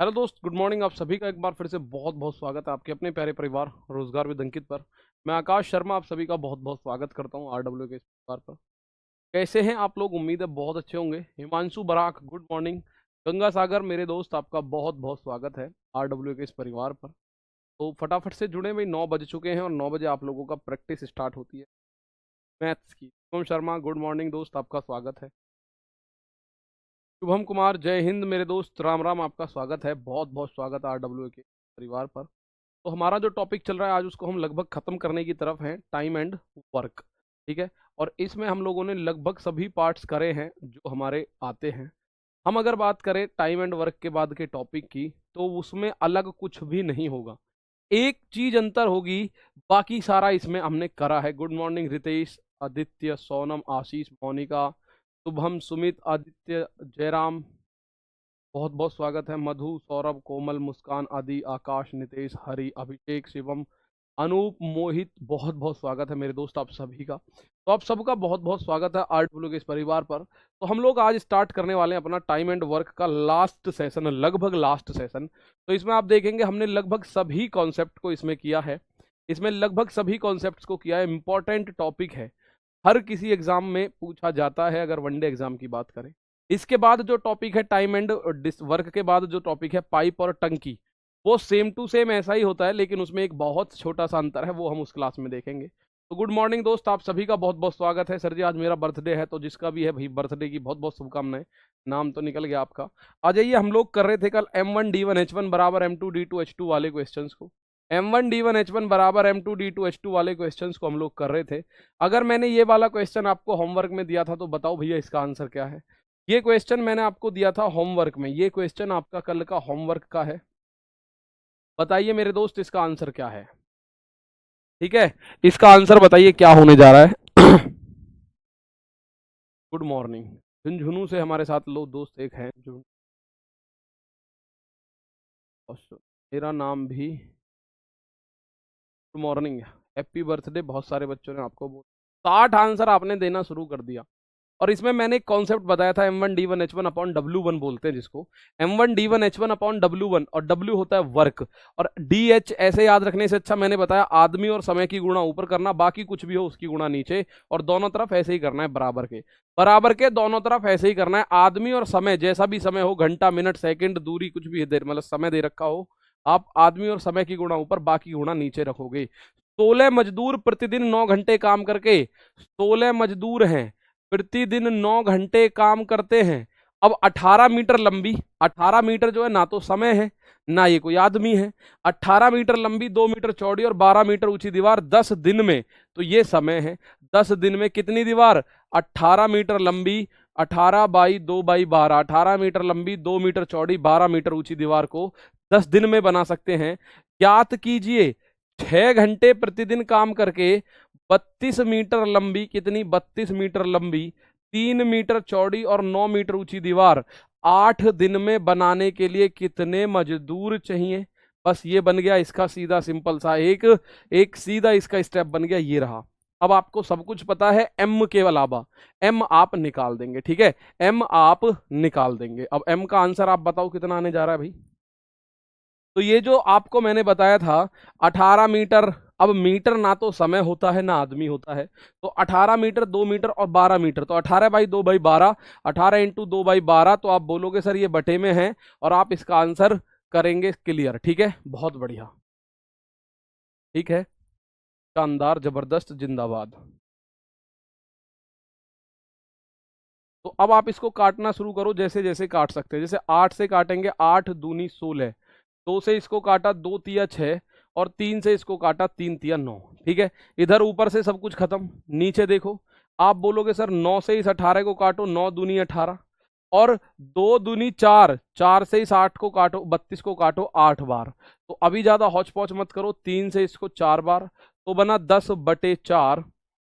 Hello दोस्त, good morning. आप सभी का एक बार फिर से बहुत बहुत स्वागत है आपके अपने प्यारे परिवार रोजगार विद अंकित पर। मैं आकाश शर्मा आप सभी का बहुत बहुत स्वागत करता हूं आरडब्ल्यू के इस परिवार पर। कैसे हैं आप लोग? उम्मीद है बहुत अच्छे होंगे। Himanshu Barak, good morning. गंगा सागर मेरे दोस्त, आपका बहुत बहुत स्वागत है आरडब्ल्यू के इस परिवार पर। तो फटाफट से जुड़े, भाई 9 बज चुके हैं और 9 बजे आप लोगों का प्रैक्टिस स्टार्ट होती है मैथ्स की। शुभम शर्मा, गुड मॉर्निंग दोस्त, आपका स्वागत है। शुभम कुमार, जय हिंद मेरे दोस्त, राम राम, आपका स्वागत है, बहुत बहुत स्वागत है आरडब्ल्यू के परिवार पर। तो हमारा जो टॉपिक चल रहा है आज, उसको हम लगभग खत्म करने की तरफ हैं, टाइम एंड वर्क। ठीक है। और इसमें हम लोगों ने लगभग सभी पार्ट्स करे हैं जो हमारे आते हैं। हम अगर बात करें टाइम एंड वर्क के बाद के टॉपिक की, तो उसमें अलग कुछ भी नहीं होगा। एक चीज अंतर होगी, बाकी सारा इसमें हमने करा है। गुड मॉर्निंग रितेश, आदित्य, सोनम, आशीष, मोनिका, शुभम, सुमित, आदित्य, जयराम, बहुत बहुत स्वागत है। मधु, सौरभ, कोमल, मुस्कान, आदि, आकाश, नितेश, हरि, अभिषेक, शिवम, अनूप, मोहित, बहुत बहुत स्वागत है मेरे दोस्त आप सभी का। तो आप सबका बहुत बहुत स्वागत है आरडब्ल्यू के इस परिवार पर। तो हम लोग आज स्टार्ट करने वाले हैं अपना टाइम एंड वर्क का लास्ट सेशन, लगभग लास्ट सेशन। तो इसमें आप देखेंगे हमने लगभग सभी कॉन्सेप्ट को इसमें किया है। इसमें लगभग सभी कॉन्सेप्ट्स को किया है। इंपॉर्टेंट टॉपिक है, हर किसी एग्जाम में पूछा जाता है अगर वनडे एग्जाम की बात करें। इसके बाद जो टॉपिक है टाइम एंड वर्क के बाद जो टॉपिक है पाइप और टंकी, वो सेम टू सेम ऐसा ही होता है, लेकिन उसमें एक बहुत छोटा सा अंतर है, वो हम उस क्लास में देखेंगे। तो गुड मॉर्निंग दोस्त, आप सभी का बहुत बहुत स्वागत है। सर जी आज मेरा बर्थडे है, तो जिसका भी है भाई बर्थडे की बहुत बहुत शुभकामनाएं। नाम तो निकल गया आपका। आ जाइए, हम लोग कर रहे थे कल M1D1H1 बराबर M2D2H2 वाले क्वेश्चंस को। M1D1H1 बराबर M2D2H2 वाले क्वेश्चंस को हम लोग कर रहे थे। अगर मैंने ये वाला क्वेश्चन आपको होमवर्क में दिया था तो बताओ भैया इसका आंसर क्या है। ये क्वेश्चन मैंने आपको दिया था होमवर्क में, ये क्वेश्चन आपका कल का होमवर्क का है। बताइए मेरे दोस्त इसका आंसर क्या है। ठीक है, इसका आंसर बताइए क्या होने जा रहा है। Good morning. झुंझुनू से हमारे साथ लोग दोस्त एक हैं जो, मेरा नाम भी गुड मॉर्निंग, हैप्पी बर्थडे। बहुत सारे बच्चों ने आपको 60 आंसर आपने देना शुरू कर दिया। और इसमें मैंने एक कॉन्सेप्ट बताया था, M1D1H1 अपॉन W1 बोलते हैं जिसको। M1D1H1 अपॉन W1, और W होता है वर्क, और DH ऐसे याद रखने से अच्छा मैंने बताया आदमी और समय की गुणा ऊपर करना, बाकी कुछ भी हो उसकी गुणा नीचे, और दोनों तरफ ऐसे ही करना है बराबर के। बराबर के दोनों तरफ ऐसे ही करना है। आदमी और समय, जैसा भी समय हो, घंटा, मिनट, सेकंड, दूरी, कुछ भी देर मतलब समय दे रखा हो, आप आदमी और समय की गुणा ऊपर, बाकी गुणा नीचे रखोगे। 16 मजदूर प्रतिदिन 9 घंटे काम करके, 16 मजदूर हैं प्रतिदिन 9 घंटे काम करते हैं। अब 18 मीटर लंबी, 18 मीटर जो है ना तो समय है ना ये कोई आदमी है। 18 मीटर लंबी, 2 मीटर चौड़ी और 12 मीटर ऊंची दीवार 10 दिन में, तो ये समय है। 10 दिन में कितनी दीवार? 18 मीटर लंबी, 18 बाई 2 बाई 12, 18 मीटर लंबी, 2 मीटर चौड़ी, 12 मीटर ऊंची दीवार को 10 दिन में बना सकते हैं। ज्ञात कीजिए 6 घंटे प्रतिदिन काम करके 32 मीटर लंबी, कितनी? 32 मीटर लंबी, 3 मीटर चौड़ी और 9 मीटर ऊंची दीवार 8 दिन में बनाने के लिए कितने मजदूर चाहिए? बस ये बन गया इसका सीधा सिंपल सा एक एक सीधा इसका स्टेप बन गया, ये रहा। अब आपको सब कुछ पता है, एम के अलावा एम आप निकाल देंगे। ठीक है, एम आप निकाल देंगे। अब एम का आंसर आप बताओ कितना आने जा रहा है भाई। तो ये जो आपको मैंने बताया था 18 मीटर, अब मीटर ना तो समय होता है ना आदमी होता है, तो 18 मीटर, 2 मीटर और 12 मीटर, तो 18 बाई 2 बाई 12, 18 इंटू 2 बाई 12, तो आप बोलोगे सर ये बटे में है, और आप इसका आंसर करेंगे क्लियर। ठीक है, बहुत बढ़िया, ठीक है, शानदार, जबरदस्त, जिंदाबाद। तो अब आप इसको काटना शुरू करो, जैसे जैसे काट सकते हैं। जैसे 8 से काटेंगे, 8 दूनी 16, 2 से इसको काटा, 2 तिया 6, और 3 से इसको काटा, 3 तिया 9। ठीक है, इधर ऊपर से सब कुछ खत्म। नीचे देखो, आप बोलोगे सर 9 से इस 18 को काटो, 9 दूनी 18, और 2 दूनी 4, 4 से इस 8 को काटो, 32 को काटो 8 बार। तो अभी ज्यादा हौच पौच मत करो, 3 से इसको 4 बार, तो बना 10 बटे 4,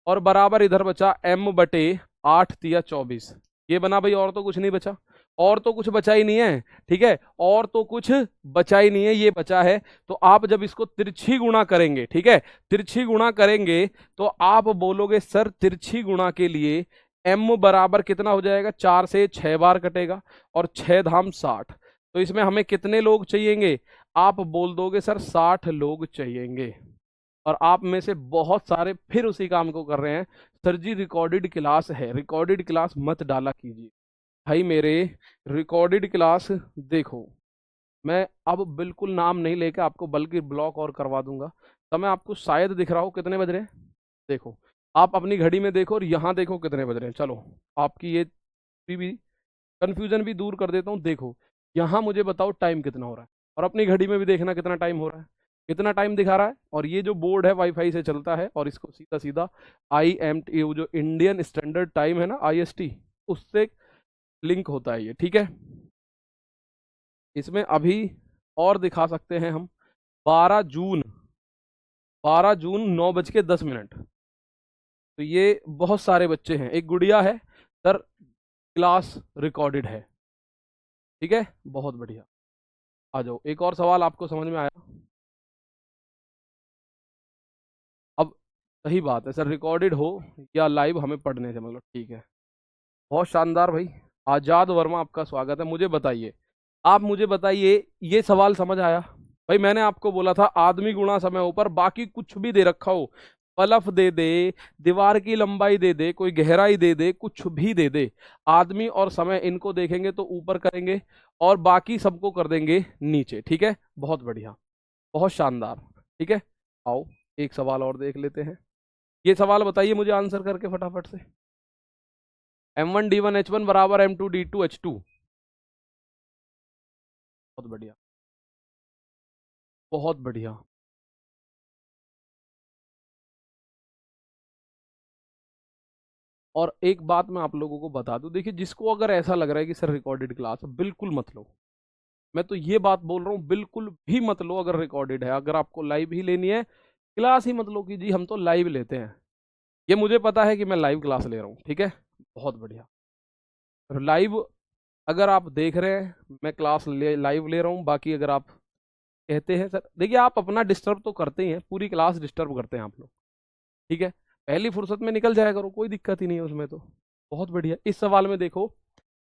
और बराबर इधर बचा m बटे 8 तिया 24। ये बना भाई, और तो कुछ नहीं बचा, और तो कुछ बचा ही नहीं है। ठीक है, और तो कुछ बचा ही नहीं है, ये बचा है। तो आप जब इसको तिरछी गुणा करेंगे, ठीक है, तिरछी गुणा करेंगे, तो आप बोलोगे सर तिरछी गुणा के लिए m बराबर कितना हो जाएगा? 4 से 6 बार कटेगा, और 6 धाम 60, तो इसमें हमें कितने लोग चाहिएंगे? आप बोल दोगे सर 60 लोग चाहिएंगे, और आप में से बहुत सारे फिर उसी काम को कर रहे हैं, सर जी रिकॉर्डेड क्लास है, रिकॉर्डेड क्लास मत डाला कीजिए। भाई मेरे, रिकॉर्डेड क्लास देखो, मैं अब बिल्कुल नाम नहीं लेके आपको बल्कि ब्लॉक और करवा दूंगा। समय आपको शायद दिख रहा हो कितने बज रहे हैं, देखो आप अपनी घड़ी में देखो और यहाँ देखो कितने बज रहे हैं। चलो आपकी ये भी कंफ्यूजन भी दूर कर देता हूँ। देखो यहाँ मुझे बताओ टाइम कितना हो रहा है, और अपनी घड़ी में भी देखना कितना टाइम हो रहा है, कितना टाइम दिखा रहा है। और ये जो बोर्ड है वाईफाई से चलता है, और इसको सीधा सीधा IMT जो इंडियन स्टैंडर्ड टाइम है ना, IST, उससे लिंक होता है ये, ठीक है। इसमें अभी और दिखा सकते हैं हम 12 जून, 12 जून 9:10। तो ये बहुत सारे बच्चे हैं, एक गुड़िया है सर, क्लास रिकॉर्डेड है, ठीक है, बहुत बढ़िया। आ जाओ, एक और सवाल आपको समझ में आया? अब सही बात है सर, रिकॉर्डेड हो या लाइव हमें पढ़ने से मतलब, ठीक है, बहुत शानदार भाई। आजाद वर्मा आपका स्वागत है। मुझे बताइए, आप मुझे बताइए, ये सवाल समझ आया? भाई मैंने आपको बोला था आदमी गुणा समय ऊपर, बाकी कुछ भी दे रखा हो, पलफ दे दे, दीवार की लंबाई दे दे, कोई गहराई दे दे, कुछ भी दे दे, आदमी और समय इनको देखेंगे तो ऊपर करेंगे, और बाकी सबको कर देंगे नीचे, ठीक है, बहुत बढ़िया, बहुत शानदार, ठीक है। आओ एक सवाल और देख लेते हैं। ये सवाल बताइए मुझे आंसर करके फटाफट से। M1D1H1 बराबर M2D2H2, बहुत बढ़िया, बहुत बढ़िया। और एक बात मैं आप लोगों को बता दूं, देखिए जिसको अगर ऐसा लग रहा है कि सर रिकॉर्डेड क्लास है, बिल्कुल मत लो। मैं तो ये बात बोल रहा हूँ, बिल्कुल भी मत लो। अगर रिकॉर्डेड है, अगर आपको लाइव ही लेनी है, क्लास ही मत लो कि जी हम तो लाइव लेते हैं। ये मुझे पता है कि मैं लाइव क्लास ले रहा हूँ, ठीक है, बहुत बढ़िया। लाइव अगर आप देख रहे हैं, मैं क्लास लाइव ले रहा हूँ, बाकी अगर आप कहते हैं सर, देखिए आप अपना डिस्टर्ब तो करते ही हैं, पूरी क्लास डिस्टर्ब करते हैं आप लोग, ठीक है, पहली फुर्सत में निकल जाया करो, कोई दिक्कत ही नहीं है उसमें तो। बहुत बढ़िया। इस सवाल में देखो,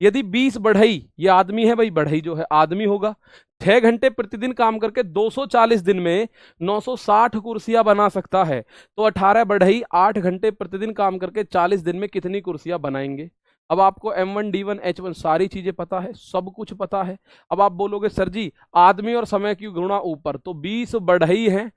यदि 20 बढ़ई, ये आदमी है भाई, बढ़ई जो है आदमी होगा, 6 घंटे प्रतिदिन काम करके 240 दिन में 960 कुर्सियां बना सकता है, तो 18 बढ़ई 8 घंटे प्रतिदिन काम करके 40 दिन में कितनी कुर्सियां बनाएंगे? अब आपको M1D1H1 सारी चीजें पता है, सब कुछ पता है। अब आप बोलोगे सर जी आदमी और समय की गुणा ऊपर, तो 20 बढ़ई है,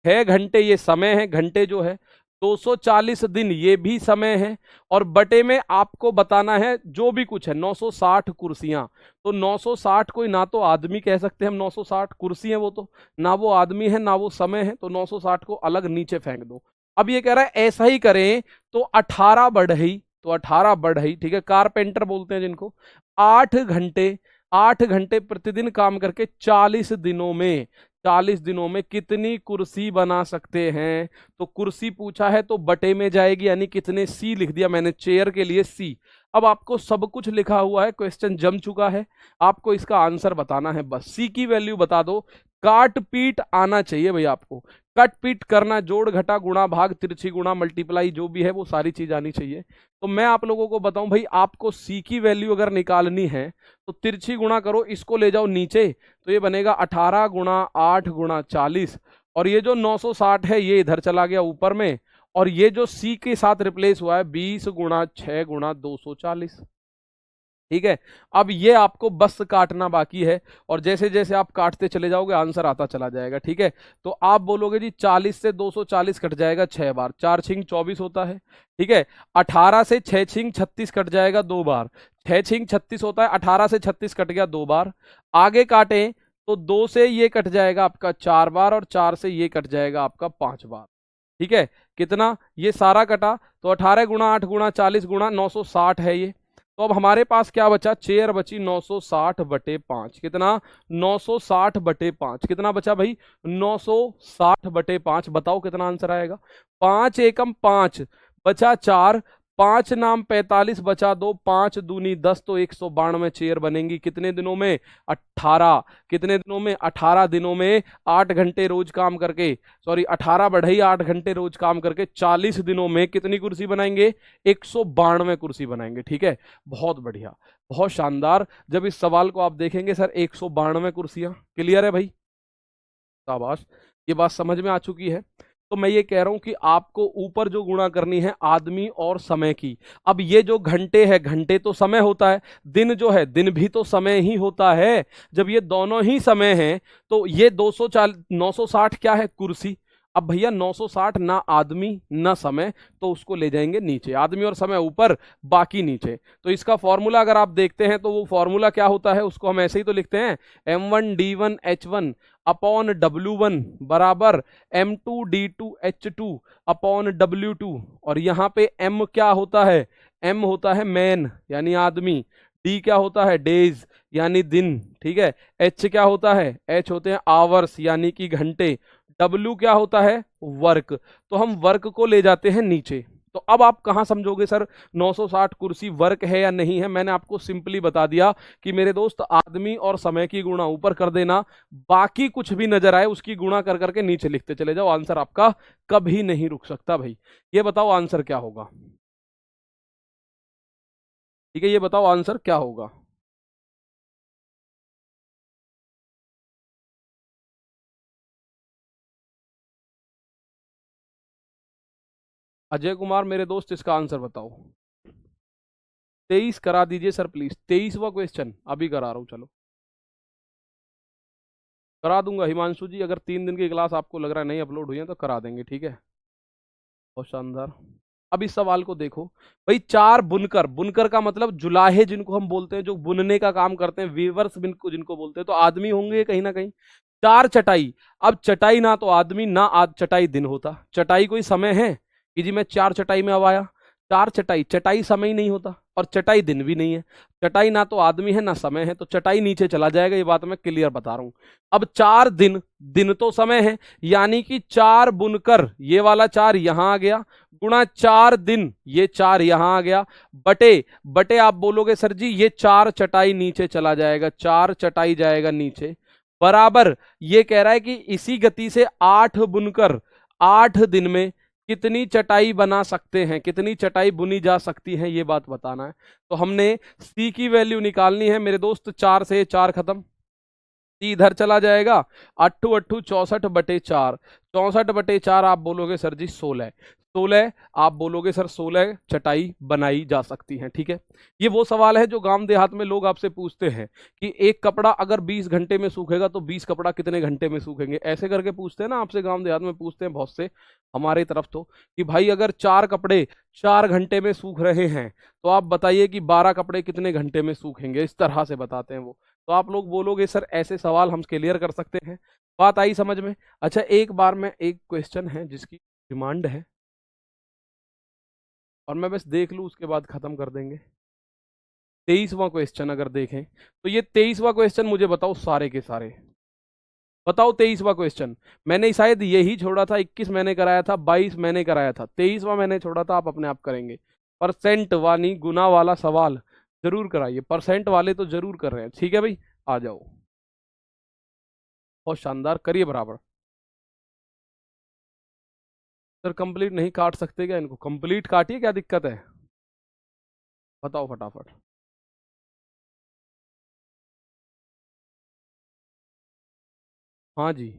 6 घंटे ये समय है, घंटे जो है, 240 दिन ये भी समय है, और बटे में आपको बताना है जो भी कुछ है 960 कुर्सियां। तो 960 कोई ना तो आदमी कह सकते हैं हम, 960 कुर्सी है वो, तो ना वो आदमी है ना वो समय है, तो 960 को अलग नीचे फेंक दो। अब ये कह रहा है ऐसा ही करें तो 18 बढ़ई, तो 18 बढ़ई, ठीक है, कारपेंटर बोलते हैं जिनको, 8 घंटे, 8 घंटे प्रतिदिन काम करके 40 दिनों में कितनी कुर्सी बना सकते हैं? तो कुर्सी पूछा है तो बटे में जाएगी, यानी कितने, सी लिख दिया मैंने, चेयर के लिए सी। अब आपको सब कुछ लिखा हुआ है, क्वेश्चन जम चुका है, आपको इसका आंसर बताना है, बस सी की वैल्यू बता दो। काट पीट आना चाहिए भाई आपको, कट पीट करना, जोड़ घटा गुणा भाग तिरछी गुणा मल्टीप्लाई जो भी है वो सारी चीज आनी चाहिए। तो मैं आप लोगों को बताऊं भाई, आपको सी की वैल्यू अगर निकालनी है तो तिरछी गुणा करो, इसको ले जाओ नीचे, तो ये बनेगा 18 गुणा 8 गुणा 40, और ये जो 960 है ये इधर चला गया ऊपर में, और ये जो सी के साथ रिप्लेस हुआ है 20 गुणा 6 गुणा 240, ठीक है। अब ये आपको बस काटना बाकी है, और जैसे जैसे आप काटते चले जाओगे आंसर आता चला जाएगा, ठीक है। तो आप बोलोगे जी 40 से 240 कट जाएगा 6 बार, 4 छिंग 24 होता है, ठीक है। 18 से 6 छिंग 36 कट जाएगा 2 बार, 6 छिंग 36 होता है, 18 से 36 कट गया 2 बार। आगे काटें तो 2 से ये कट जाएगा आपका 4 बार, और 4 से ये कट जाएगा आपका 5 बार, ठीक है। कितना, ये सारा कटा, तो 18 गुणा 8 गुणा 40 गुणा 960 है ये। तो अब हमारे पास क्या बचा, चेयर बची 960 बटे 5, कितना, 960 बटे 5, कितना बचा भाई, 960 बटे 5, बताओ कितना आंसर आएगा। 5 एकम 5 बचा 4, 5 नाम 45 बचा दो, 5 दूनी 10 तो 192 चेयर बनेंगी। कितने दिनों में? 18। कितने दिनों में? 18 दिनों में 8 घंटे रोज काम करके, सॉरी 18 बढ़ई 8 घंटे रोज काम करके 40 दिनों में कितनी कुर्सी बनाएंगे? 192 कुर्सी बनाएंगे। ठीक है, बहुत बढ़िया, बहुत शानदार। जब इस सवाल को आप देखेंगे सर 192 कुर्सियां, क्लियर है भाई? शाबाश, ये बात समझ में आ चुकी है। तो मैं ये कह रहा हूं कि आपको ऊपर जो गुणा करनी है आदमी और समय की। अब ये जो घंटे है, घंटे तो समय होता है, दिन जो है दिन भी तो समय ही होता है। जब ये दोनों ही समय हैं तो ये 240 960 क्या है? कुर्सी। अब भैया 960 ना आदमी ना समय, तो उसको ले जाएंगे नीचे, आदमी और समय ऊपर बाकी नीचे। तो इसका फॉर्मूला अगर आप देखते हैं तो वो फॉर्मूला क्या होता है, उसको हम ऐसे ही तो लिखते हैं, M1D1H1 अपॉन W1 बराबर M2D2H2 अपॉन W2। और यहाँ पे M क्या होता है? M होता है मैन यानी आदमी, D क्या होता है? डेज यानी दिन, ठीक है। H क्या होता है? H होते हैं आवर्स यानी कि घंटे। W क्या होता है? वर्क। तो हम वर्क को ले जाते हैं नीचे। तो अब आप कहां समझोगे सर 960 कुर्सी वर्क है या नहीं है? मैंने आपको सिंपली बता दिया कि मेरे दोस्त आदमी और समय की गुणा ऊपर कर देना, बाकी कुछ भी नजर आए उसकी गुणा कर करके नीचे लिखते चले जाओ, आंसर आपका कभी नहीं रुक सकता भाई। ये बताओ आंसर क्या होगा? ठीक है, ये बताओ आंसर क्या होगा? अजय कुमार मेरे दोस्त, इसका आंसर बताओ। 23 करा दीजिए सर प्लीज, 23वां क्वेश्चन अभी करा रहा हूं, चलो करा दूंगा। हिमांशु जी अगर 3 दिन की क्लास आपको लग रहा है नहीं अपलोड हुई है तो करा देंगे, ठीक है। बहुत शानदार। अब इस सवाल को देखो भाई, 4 बुनकर, बुनकर का मतलब जुलाहे जिनको हम बोलते हैं, जो बुनने का काम करते हैं, वीवर्स जिनको बोलते हैं, तो आदमी होंगे कहीं ना कहीं। 4 चटाई। अब चटाई ना तो आदमी ना चटाई दिन होता, चटाई कोई समय है कि जी मैं 4 चटाई में अब आया? 4 चटाई, चटाई समय ही नहीं होता और चटाई दिन भी नहीं है। चटाई ना तो आदमी है ना समय है, तो चटाई नीचे चला जाएगा, ये बात मैं क्लियर बता रहा हूं। अब 4 दिन, दिन तो समय है, यानी कि 4 बुनकर, ये वाला 4 यहां आ गया, गुणा 4 दिन, ये 4 यहां आ गया, बटे बटे आप बोलोगे सर जी ये 4 चटाई नीचे चला जाएगा, 4 चटाई जाएगा नीचे, बराबर ये कह रहा है कि इसी गति से 8 बुनकर 8 दिन में कितनी चटाई बना सकते हैं, कितनी चटाई बुनी जा सकती है, ये बात बताना है। तो हमने सी की वैल्यू निकालनी है मेरे दोस्त। 4 से 4 खत्म, सी इधर चला जाएगा, 8 8 64 बटे 4, 64 बटे 4 आप बोलोगे सर जी 16, 16 आप बोलोगे सर 16 चटाई बनाई जा सकती हैं, ठीक है। ये वो सवाल है जो गांव देहात में लोग आपसे पूछते हैं कि एक कपड़ा अगर 20 घंटे में सूखेगा तो 20 कपड़ा कितने घंटे में सूखेंगे, ऐसे करके पूछते हैं ना आपसे, गांव देहात में पूछते हैं बहुत से, हमारे तरफ तो, कि भाई अगर 4 कपड़े 4 घंटे में सूख रहे हैं तो आप बताइए कि 12 कपड़े कितने घंटे में सूखेंगे, इस तरह से बताते हैं वो। तो आप लोग बोलोगे सर ऐसे सवाल हम क्लियर कर सकते हैं। बात आई समझ में? अच्छा एक बार में एक क्वेश्चन है जिसकी डिमांड है और मैं बस देख लूं उसके बाद खत्म कर देंगे। 23वां क्वेश्चन अगर देखें तो ये 23वां क्वेश्चन मुझे बताओ सारे के सारे बताओ। 23वां क्वेश्चन मैंने शायद यही छोड़ा था, 21 मैंने कराया था, 22 मैंने कराया था, 23वां मैंने छोड़ा था, आप अपने आप करेंगे। परसेंट वाली गुना वाला सवाल जरूर कराइए, परसेंट वाले तो जरूर कर रहे हैं, ठीक है भाई, आ जाओ। बहुत शानदार, करिए बराबर। सर कंप्लीट नहीं काट सकते क्या इनको? कंप्लीट काटिए, क्या दिक्कत है बताओ फटाफट। हाँ जी,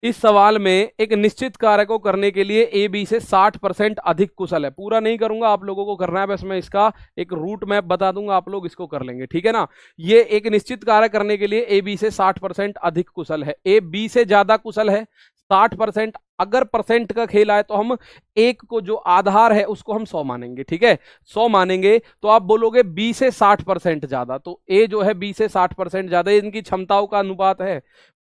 इस सवाल में एक निश्चित कार्य को करने के लिए ए बी से 60% अधिक कुशल है। पूरा नहीं करूंगा, आप लोगों को करना है, बस मैं इसका एक रूट मैप बता दूंगा, आप लोग इसको कर लेंगे, ठीक है ना। ये एक निश्चित कार्य करने के लिए ए बी से 60% अधिक कुशल है, ए बी से ज्यादा कुशल है 60%। अगर परसेंट का खेल आए तो हम एक को जो आधार है उसको हम 100 मानेंगे, ठीक है, 100 मानेंगे तो आप बोलोगे बी से 60% ज्यादा, तो ए जो है बी से 60% ज्यादा, इनकी क्षमताओं का अनुपात है।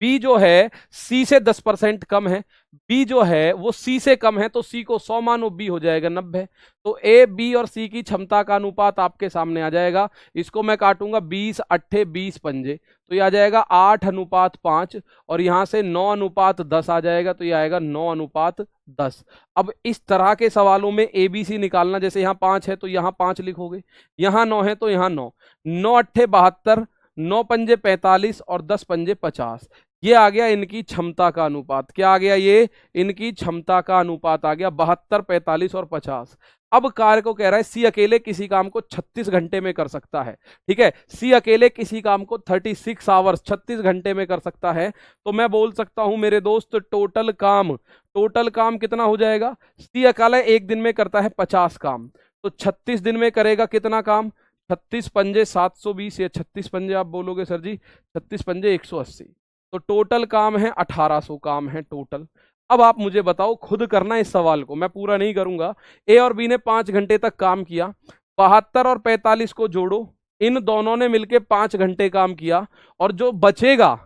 बी जो है सी से 10% कम है, बी जो है वो सी से कम है, तो सी को 100 मानो, बी हो जाएगा 90। तो ए, बी और सी की क्षमता का अनुपात आपके सामने आ जाएगा। इसको मैं काटूंगा 20 अट्ठे 20 पंजे, तो ये आ जाएगा 8:5, और यहां से 9:10 आ जाएगा, तो ये आएगा 9:10। अब इस तरह के सवालों में एबीसी निकालना, जैसे यहाँ 5 है तो यहाँ 5 लिखोगे, यहाँ 9 है तो यहाँ 9, 9 अट्ठे 72, 9 पंजे 45 और 10 पंजे 50। ये आ गया इनकी क्षमता का अनुपात। क्या आ गया? ये इनकी क्षमता का अनुपात आ गया 72, 45 और 50। अब कार्य को कह रहा है सी अकेले किसी काम को 36 घंटे में कर सकता है। ठीक है, सी अकेले किसी काम को 36 आवर्स 36 घंटे में कर सकता है। तो मैं बोल सकता हूं मेरे दोस्त, टोटल काम कितना हो जाएगा? सी अकेला एक दिन में करता है 50 काम, तो 36 दिन में करेगा कितना काम? 36 पंजे 720, या 36 पंजे आप बोलोगे सर जी, 36 पंजे 180, तो टोटल काम है 1800 काम है टोटल। अब आप मुझे बताओ, खुद करना इस सवाल को, मैं पूरा नहीं करूंगा। ए और बी ने 5 घंटे तक काम किया, 72 और 45 को जोड़ो, इन दोनों ने मिलकर 5 घंटे काम किया, और जो बचेगा,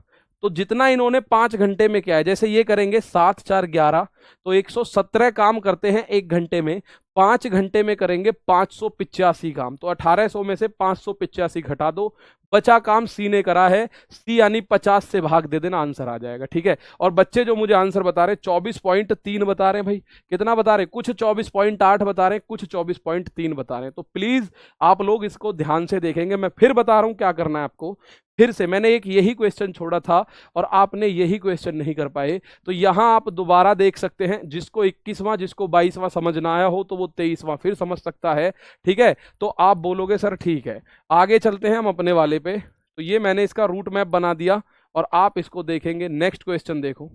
तो जितना इन्होंने 5 घंटे में किया है, जैसे ये करेंगे 7 4 11, तो 117 काम करते हैं एक घंटे में, 5 घंटे में करेंगे 585 काम, तो 1800 में से 585 घटा दो, बचा काम सी ने करा है, सी यानी 50 से भाग दे देना, आंसर आ जाएगा। ठीक है, और बच्चे जो मुझे आंसर बता रहे 24.3 बता रहे हैं भाई, कितना बता रहे? कुछ 24.8 बता रहे हैं, कुछ 24.3 बता रहे हैं। तो प्लीज आप लोग इसको ध्यान से देखेंगे। मैं फिर बता रहा हूं क्या करना है आपको। फिर से मैंने एक यही क्वेश्चन छोड़ा था और आपने यही क्वेश्चन नहीं कर पाए, तो यहां आप दोबारा देख सकते हैं। जिसको 21वां जिसको 22वां समझ ना आया हो तो वो 23वां फिर समझ सकता है। ठीक है, तो आप बोलोगे सर ठीक है। आगे चलते हैं हम अपने वाले पे। तो ये मैंने इसका रूट मैप बना दिया और आप इसको देखेंगे। नेक्स्ट क्वेश्चन देखो,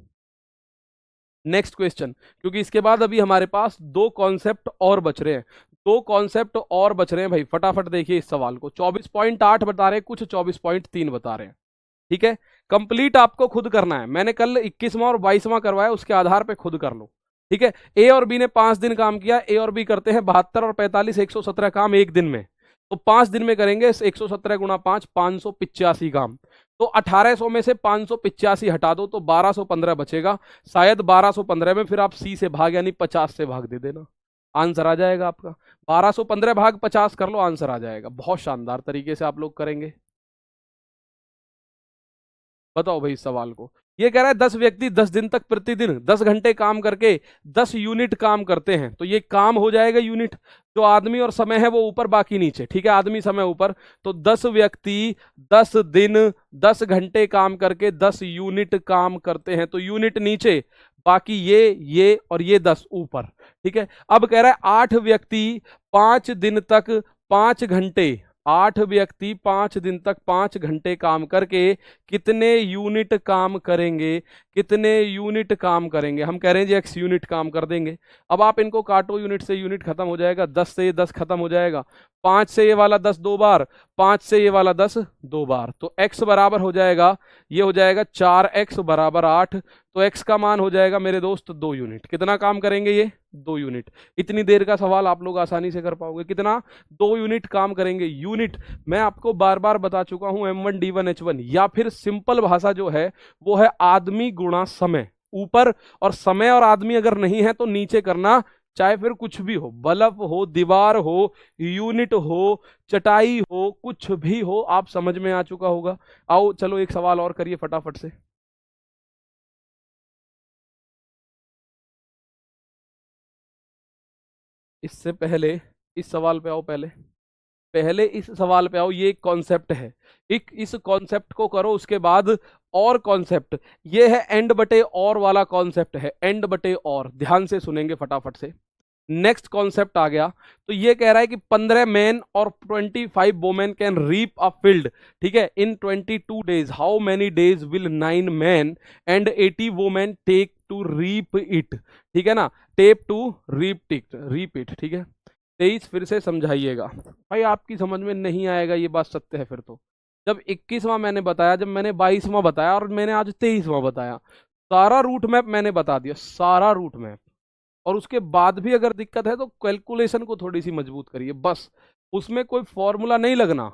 नेक्स्ट क्वेश्चन, क्योंकि इसके बाद अभी हमारे पास 2 कॉन्सेप्ट और बच रहे हैं, 2 कॉन्सेप्ट और बच रहे हैं भाई। फटाफट देखिए इस सवाल को। 24.8 बता रहे हैं, कुछ 24.3 बता रहे हैं। ठीक है, कंप्लीट आपको खुद करना है। मैंने कल 21वां और 22वां करवाया, उसके आधार पे खुद कर लो। ठीक है, ए और बी ने 5 दिन काम किया, ए और बी करते हैं 72 और 45 117 काम एक दिन में, तो 5 दिन में करेंगे 117 गुणा 5 585 काम। तो 1800 में से 585 हटा दो तो 1215 बचेगा। शायद 1215 में फिर आप सी से भाग यानी 50 से भाग दे देना, आंसर आ जाएगा आपका। 1215 भाग 50 कर लो, आंसर आ जाएगा। बहुत शानदार तरीके से आप लोग करेंगे। बताओ भाई इस सवाल को। ये कह रहा है 10 व्यक्ति 10 दिन तक प्रतिदिन 10 घंटे काम करके 10 यूनिट काम करते हैं, तो ये काम हो जाएगा यूनिट। जो आदमी और समय है वो ऊपर, बाकी नीचे। ठीक है, आदमी समय ऊपर, तो 10 व्यक्ति 10 दिन 10 घंटे काम करके 10 यूनिट काम करते हैं, तो यूनिट नीचे, बाकी ये और ये 10 ऊपर। ठीक है, अब कह रहा है 8 व्यक्ति 5 दिन तक 5 घंटे, 8 व्यक्ति 5 दिन तक 5 घंटे काम करके कितने यूनिट काम करेंगे? कितने यूनिट काम करेंगे? हम कह रहे हैं जी x यूनिट काम कर देंगे। अब आप इनको काटो, यूनिट से यूनिट खत्म हो जाएगा, 10 से ये 10 खत्म हो जाएगा, 5 से ये वाला 10 2 बार, 5 से ये वाला 10 2 बार, तो x बराबर हो जाएगा, ये हो जाएगा 4x बराबर 8। तो x का मान हो जाएगा मेरे दोस्त 2 यूनिट। कितना काम करेंगे ये? 2 यूनिट। इतनी देर का सवाल आप लोग आसानी से कर पाओगे। कितना? 2 यूनिट काम करेंगे। यूनिट मैं आपको बार बार बता चुका हूं, m1d1h1, या फिर सिंपल भाषा जो है वो है आदमी गुणा समय। ऊपर और समय और आदमी अगर नहीं है तो नीचे करना, चाहे फिर कुछ भी हो, बल्ब हो, दीवार हो, यूनिट हो, चटाई हो, कुछ भी हो, आप समझ में आ चुका होगा। आओ चलो एक सवाल और करिए फटाफट से। इससे पहले इस सवाल पे आओ, पहले पहले इस सवाल पे आओ। ये एक कॉन्सेप्ट है, एक इस कॉन्सेप्ट को करो, उसके बाद और कॉन्सेप्ट। ये है एंड बटे और वाला कॉन्सेप्ट है, एंड बटे और। ध्यान से सुनेंगे फटाफट से। नेक्स्ट कॉन्सेप्ट आ गया। तो ये कह रहा है कि 15 मैन और 25 women can reap a field. ठीक है, in 22 days how many days will 9 man and 80 women take to reap it. ठीक है ना, टेप टू रीप इट। ठीक है, 23 फिर से समझाइएगा भाई, आपकी समझ में नहीं आएगा ये बात सत्य है। फिर तो जब 21वां मैंने बताया, जब मैंने 22वां बताया और मैंने आज 23वां बताया, सारा रूट मैप मैंने बता दिया, सारा रूट मैप। और उसके बाद भी अगर दिक्कत है तो कैलकुलेशन को थोड़ी सी मजबूत करिए बस। उसमें कोई फॉर्मूला नहीं लगना,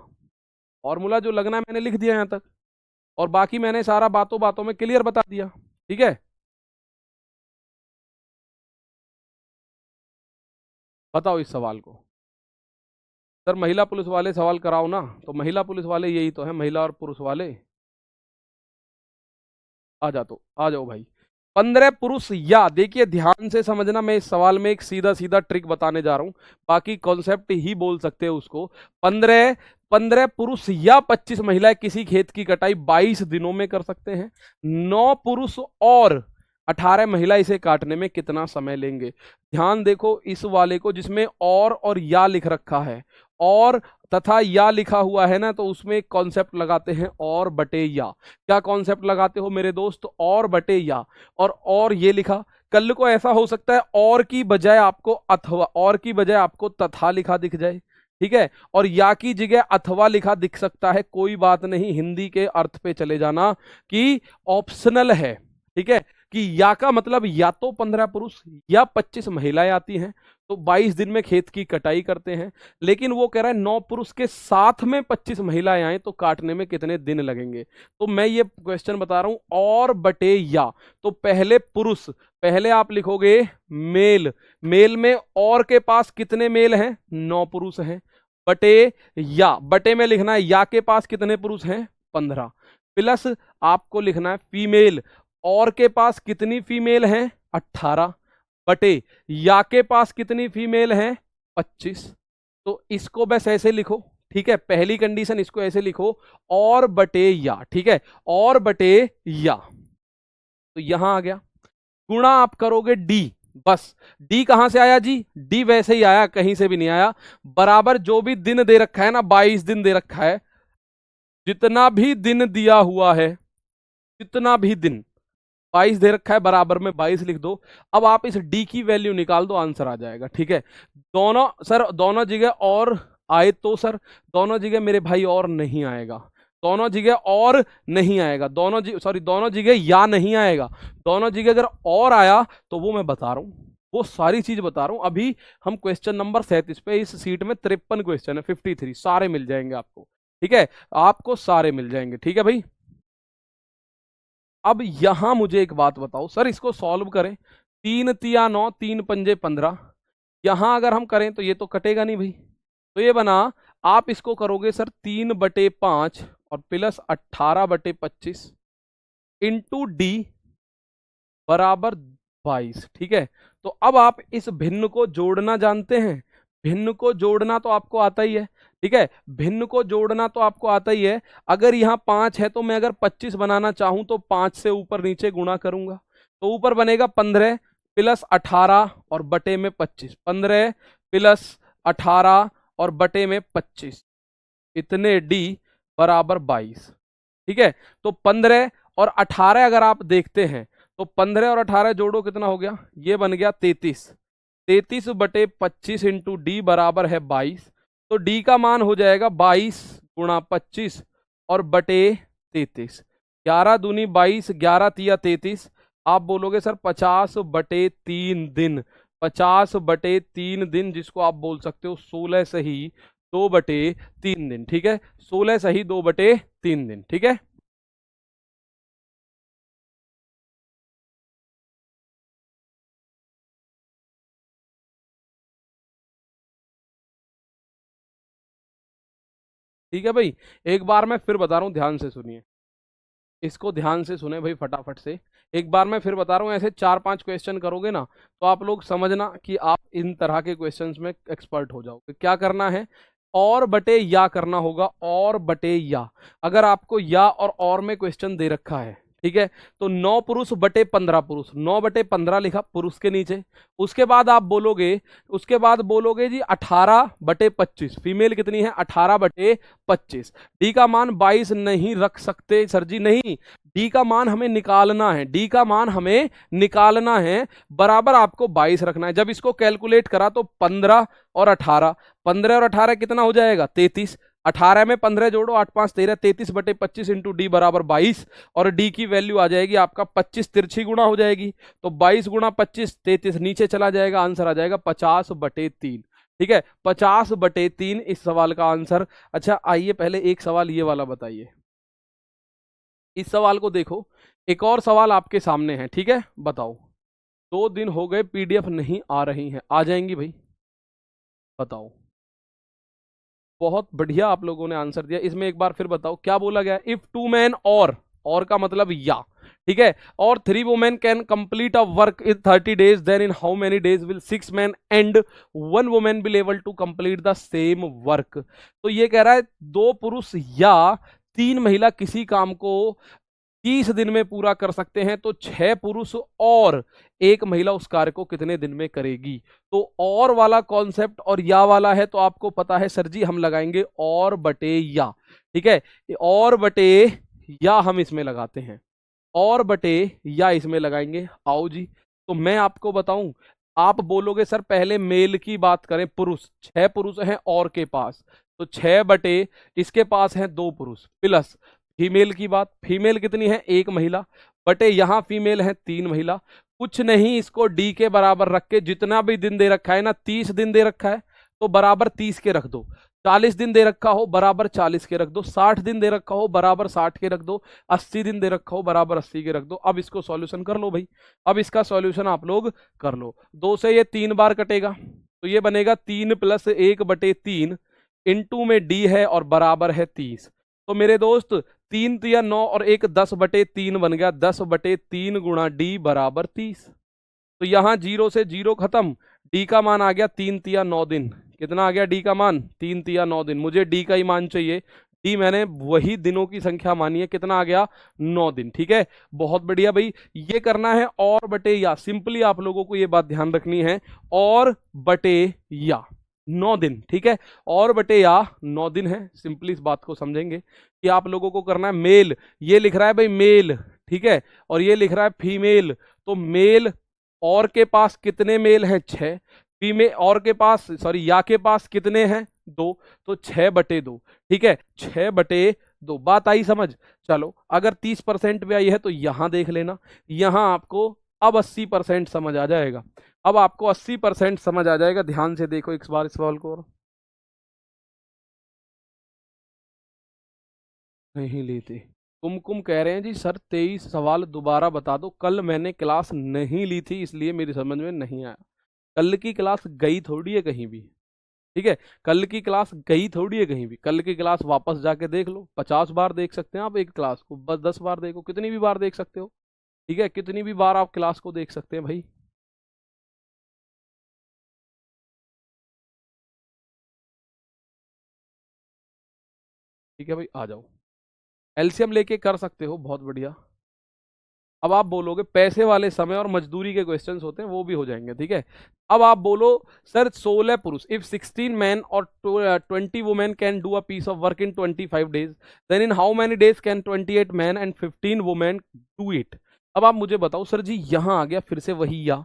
फॉर्मूला जो लगना है मैंने लिख दिया यहाँ तक। और बाकी मैंने सारा बातों बातों में क्लियर बता दिया। ठीक है, बताओ इस सवाल को। सर महिला पुलिस वाले सवाल कराओ ना, तो महिला पुलिस वाले यही तो है, महिला और पुरुष वाले। आ जाओ भाई। 15 पुरुष या, देखिए ध्यान से समझना, मैं इस सवाल में एक सीधा सीधा ट्रिक बताने जा रहा हूं, बाकी कॉन्सेप्ट ही बोल सकते हो उसको। 15 15 पुरुष या 25 महिलाएं किसी खेत की कटाई 22 दिनों में कर सकते हैं। 9 पुरुष और 18 महिला इसे काटने में कितना समय लेंगे? ध्यान देखो इस वाले को, जिसमें और या लिख रखा है, और तथा या लिखा हुआ है ना, तो उसमें एक कॉन्सेप्ट लगाते हैं, और बटे या। क्या कॉन्सेप्ट लगाते हो मेरे दोस्त? और बटे या। और ये लिखा, कल को ऐसा हो सकता है और की बजाय आपको अथवा, और की बजाय आपको तथा लिखा दिख जाए। ठीक है, और या की जगह अथवा लिखा दिख सकता है, कोई बात नहीं, हिंदी के अर्थ पे चले जाना कि ऑप्शनल है। ठीक है, कि या का मतलब या तो 15 पुरुष या 25 महिलाएं आती हैं, तो 22 दिन में खेत की कटाई करते हैं। लेकिन वो कह रहा है 9 पुरुष के साथ में 25 महिलाएं आए तो काटने में कितने दिन लगेंगे? तो मैं ये क्वेश्चन बता रहा हूं, और बटे या। तो पहले पुरुष, पहले आप लिखोगे मेल, मेल में और के पास कितने मेल हैं? 9 पुरुष हैं, बटे या, बटे में लिखना है या के पास कितने पुरुष हैं? 15, प्लस आपको लिखना है फीमेल, और के पास कितनी फीमेल हैं? 18, बटे या के पास कितनी फीमेल हैं? 25। तो इसको बस ऐसे लिखो। ठीक है, पहली कंडीशन इसको ऐसे लिखो, और बटे या। ठीक है, और बटे या, तो यहां आ गया। गुणा आप करोगे डी, बस। डी कहां से आया जी? डी वैसे ही आया, कहीं से भी नहीं आया। बराबर जो भी दिन दे रखा है ना, 22 दिन दे रखा है, जितना भी दिन दिया हुआ है, जितना भी दिन 22 दे रखा है, बराबर में 22 लिख दो। अब आप इस डी की वैल्यू निकाल दो, आंसर आ जाएगा। ठीक है, दोनों सर, दोनों जगह और आए तो सर, दोनों जगह मेरे भाई और नहीं आएगा, दोनों जगह और नहीं आएगा, दोनों सॉरी, दोनों जगह या नहीं आएगा, दोनों जगह अगर और आया तो वो मैं बता रहा हूं, वो सारी चीज बता रहा हूं। अभी हम क्वेश्चन नंबर 37 पे, इस सीट में 53 क्वेश्चन है, 53 सारे मिल जाएंगे आपको। ठीक है, आपको सारे मिल जाएंगे। ठीक है भाई, अब यहां मुझे एक बात बताओ सर, इसको सॉल्व करें। 3 तिया 9, 3 पंजे 15, यहां अगर हम करें तो ये तो कटेगा नहीं भाई, तो ये बना, आप इसको करोगे सर 3/5 और प्लस 18/25 इंटू डी बराबर 22। ठीक है, तो अब आप इस भिन्न को जोड़ना जानते हैं, भिन्न को जोड़ना तो आपको आता ही है। ठीक है, भिन्न को जोड़ना तो आपको आता ही है। अगर यहाँ 5 है तो मैं अगर 25 बनाना चाहूं तो 5 से ऊपर नीचे गुणा करूंगा, तो ऊपर बनेगा 15 प्लस 18 और बटे में 25, 15 प्लस 18 और बटे में 25, इतने डी बराबर 22। ठीक है, तो 15 और 18 अगर आप देखते हैं तो 15 और 18 जोड़ो, कितना हो गया? ये बन गया 33, 33/25 इंटू डी बराबर है 22। तो डी का मान हो जाएगा 22 गुणा 25 और बटे 33, 11 दूनी 22, 11 तिया 33। आप बोलोगे सर 50/3 दिन, 50/3 दिन, जिसको आप बोल सकते हो 16 सही 2/3 दिन। ठीक है, 16 सही 2/3 दिन। ठीक है, ठीक है भाई, एक बार मैं फिर बता रहा हूं, ध्यान से सुनिए, इसको ध्यान से सुने भाई फटाफट से। एक बार मैं फिर बता रहा हूँ, ऐसे 4-5 क्वेश्चन करोगे ना तो आप लोग समझना कि आप इन तरह के क्वेश्चंस में एक्सपर्ट हो जाओगे। क्या करना है? और बटे या करना होगा, और बटे या। अगर आपको या और में क्वेश्चन दे रखा है, ठीक है, तो 9 पुरुष बटे 15 पुरुष, 9/15 लिखा पुरुष के नीचे। उसके बाद आप बोलोगे, उसके बाद बोलोगे जी 18/25, फीमेल कितनी है? 18/25। डी का मान 22 नहीं रख सकते सर जी, नहीं, डी का मान हमें निकालना है, डी का मान हमें निकालना है, बराबर आपको 22 रखना है। जब इसको कैलकुलेट करा तो 15 और 18, 15 और 18 कितना हो जाएगा? 33, 18 में 15 जोड़ो, 8 5 13, 33/25 इंटू डी बराबर 22, और डी की वैल्यू आ जाएगी आपका 25, तिरछी गुणा हो जाएगी, तो 22 गुणा 25, 33 नीचे चला जाएगा, आंसर आ जाएगा 50/3। ठीक है, 50/3 इस सवाल का आंसर। अच्छा आइए पहले एक सवाल ये वाला बताइए, इस सवाल को देखो, एक और सवाल आपके सामने है, ठीक है, बताओ। 2 दिन हो गए पीडीएफ नहीं आ रही है, आ जाएंगी भाई, बताओ। बहुत बढ़िया आप लोगों ने आंसर दिया। इसमें एक बार फिर बताओ क्या बोला गया, इफ 2 men और का मतलब या, ठीक है, और 3 women can complete a work in 30 days, then in how many days will 6 men and 1 woman will able to complete the same work. तो ये कह रहा है 2 पुरुष या 3 महिला किसी काम को 30 दिन में पूरा कर सकते हैं, तो 6 पुरुष और 1 महिला उस कार्य को कितने दिन में करेगी। तो और वाला कॉन्सेप्ट और या वाला है, तो आपको पता है सर जी हम लगाएंगे और बटे या, ठीक है, और बटे या हम इसमें लगाते हैं, और बटे या इसमें लगाएंगे। आओ जी, तो मैं आपको बताऊं, आप बोलोगे सर पहले मेल की बात करें, पुरुष 6 पुरुष हैं और के पास, तो 6 बटे इसके पास हैं 2 पुरुष, प्लस फीमेल की बात, फीमेल कितनी है 1 महिला, बटे यहां फीमेल है 3 महिला। कुछ नहीं, इसको डी के बराबर रख के, जितना भी दिन दे रखा है ना, 30 दिन दे रखा है तो बराबर 30 के रख दो, 40 दिन दे रखा हो बराबर 40 के रख दो, 60 दिन दे रखा हो बराबर 60 के रख दो, 80 दिन दे रखा हो बराबर 80 के रख दो। अब इसको सॉल्यूशन कर लो भाई, अब इसका सॉल्यूशन आप लोग कर लो। 2 से ये 3 बार कटेगा, तो ये बनेगा 3 + 1/3 इंटू में डी है और बराबर है 30। तो मेरे दोस्त 3 तिया 9 और 1 10/3 बन गया, 10/3 गुणा डी बराबर 30। तो यहां 0 से 0 खत्म, डी का मान आ गया 3 तिया 9 दिन। कितना आ गया डी का मान, 3 तिया 9 दिन। मुझे डी का ही मान चाहिए, डी मैंने वही दिनों की संख्या मानी है, कितना आ गया 9 दिन, ठीक है। बहुत बढ़िया भाई, ये करना है और बटे या, सिंपली आप लोगों को ये बात ध्यान रखनी है, और बटे या 9 दिन, ठीक है, और बटे या 9 दिन है। सिंपली इस बात को समझेंगे कि आप लोगों को करना है मेल, ये लिख रहा है भाई मेल, ठीक है, और ये लिख रहा है फीमेल, तो मेल और के पास कितने मेल हैं 6, फीमेल और के पास, सॉरी या के पास कितने हैं 2, तो 6/2, ठीक है, 6/2। बात आई समझ। चलो अगर 30% भी आई है तो यहां देख लेना, यहां आपको अब 80% समझ आ जाएगा, अब आपको 80% समझ आ जाएगा। ध्यान से देखो एक बार इस सवाल को, और नहीं लेते। कुमकुम कह रहे हैं जी सर 23 सवाल दोबारा बता दो, कल मैंने क्लास नहीं ली थी इसलिए मेरी समझ में नहीं आया। कल की क्लास गई थोड़ी है कहीं भी, ठीक है, कल की क्लास गई थोड़ी है कहीं भी। कल की क्लास वापस जाके देख लो, 50 बार देख सकते हैं आप एक क्लास को, बस 10 बार देखो, कितनी भी बार देख सकते हो, ठीक है, कितनी भी बार आप क्लास को देख सकते हैं भाई। ठीक है भाई, आ जाओ, एलसीएम लेके कर सकते हो, बहुत बढ़िया। अब आप बोलोगे पैसे वाले समय और मजदूरी के क्वेश्चंस होते हैं, वो भी हो जाएंगे, ठीक है। अब आप बोलो सर 16 पुरुष, इफ 16 men और 20 women can do a piece of work in 25 days, then in how many days can 28 men and 15 women do it. अब आप मुझे बताओ सर जी, यहां आ गया फिर से वही या,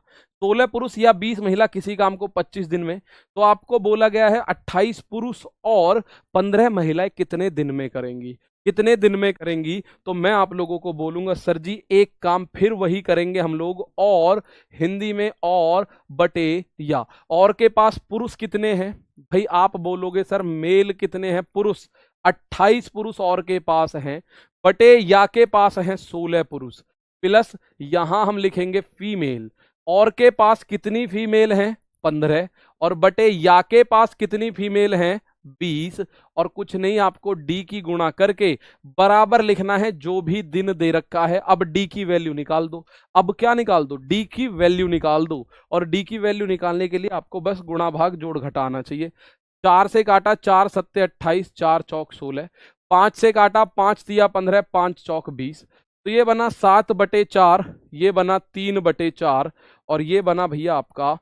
16 पुरुष या 20 महिला किसी काम को 25 दिन में, तो आपको बोला गया है 28 पुरुष और 15 महिलाएं कितने दिन में करेंगी, कितने दिन में करेंगी। तो मैं आप लोगों को बोलूंगा सर जी एक काम फिर वही करेंगे हम लोग, और हिंदी में और बटे या, और के पास पुरुष कितने हैं भाई, आप बोलोगे सर मेल कितने हैं, पुरुष 28 पुरुष और के पास हैं, बटे या के पास हैं 16 पुरुष, प्लस यहां हम लिखेंगे फीमेल, और के पास कितनी फीमेल हैं 15, और बटे या के पास कितनी फीमेल हैं 20, और कुछ नहीं, आपको डी की गुणा करके बराबर लिखना है जो भी दिन दे रखा है। अब डी की वैल्यू निकाल दो, अब क्या निकाल दो, डी की वैल्यू निकाल दो, और डी की वैल्यू निकालने के लिए आपको बस गुणा भाग जोड़ घटा आना चाहिए। 4 से काटा 4 सत्ते 28, 4 चौक 16, 5 से काटा 5 तिया 15, 5 चौक 20, तो ये बना 7/4, ये बना 3/4, और ये बना भैया आपका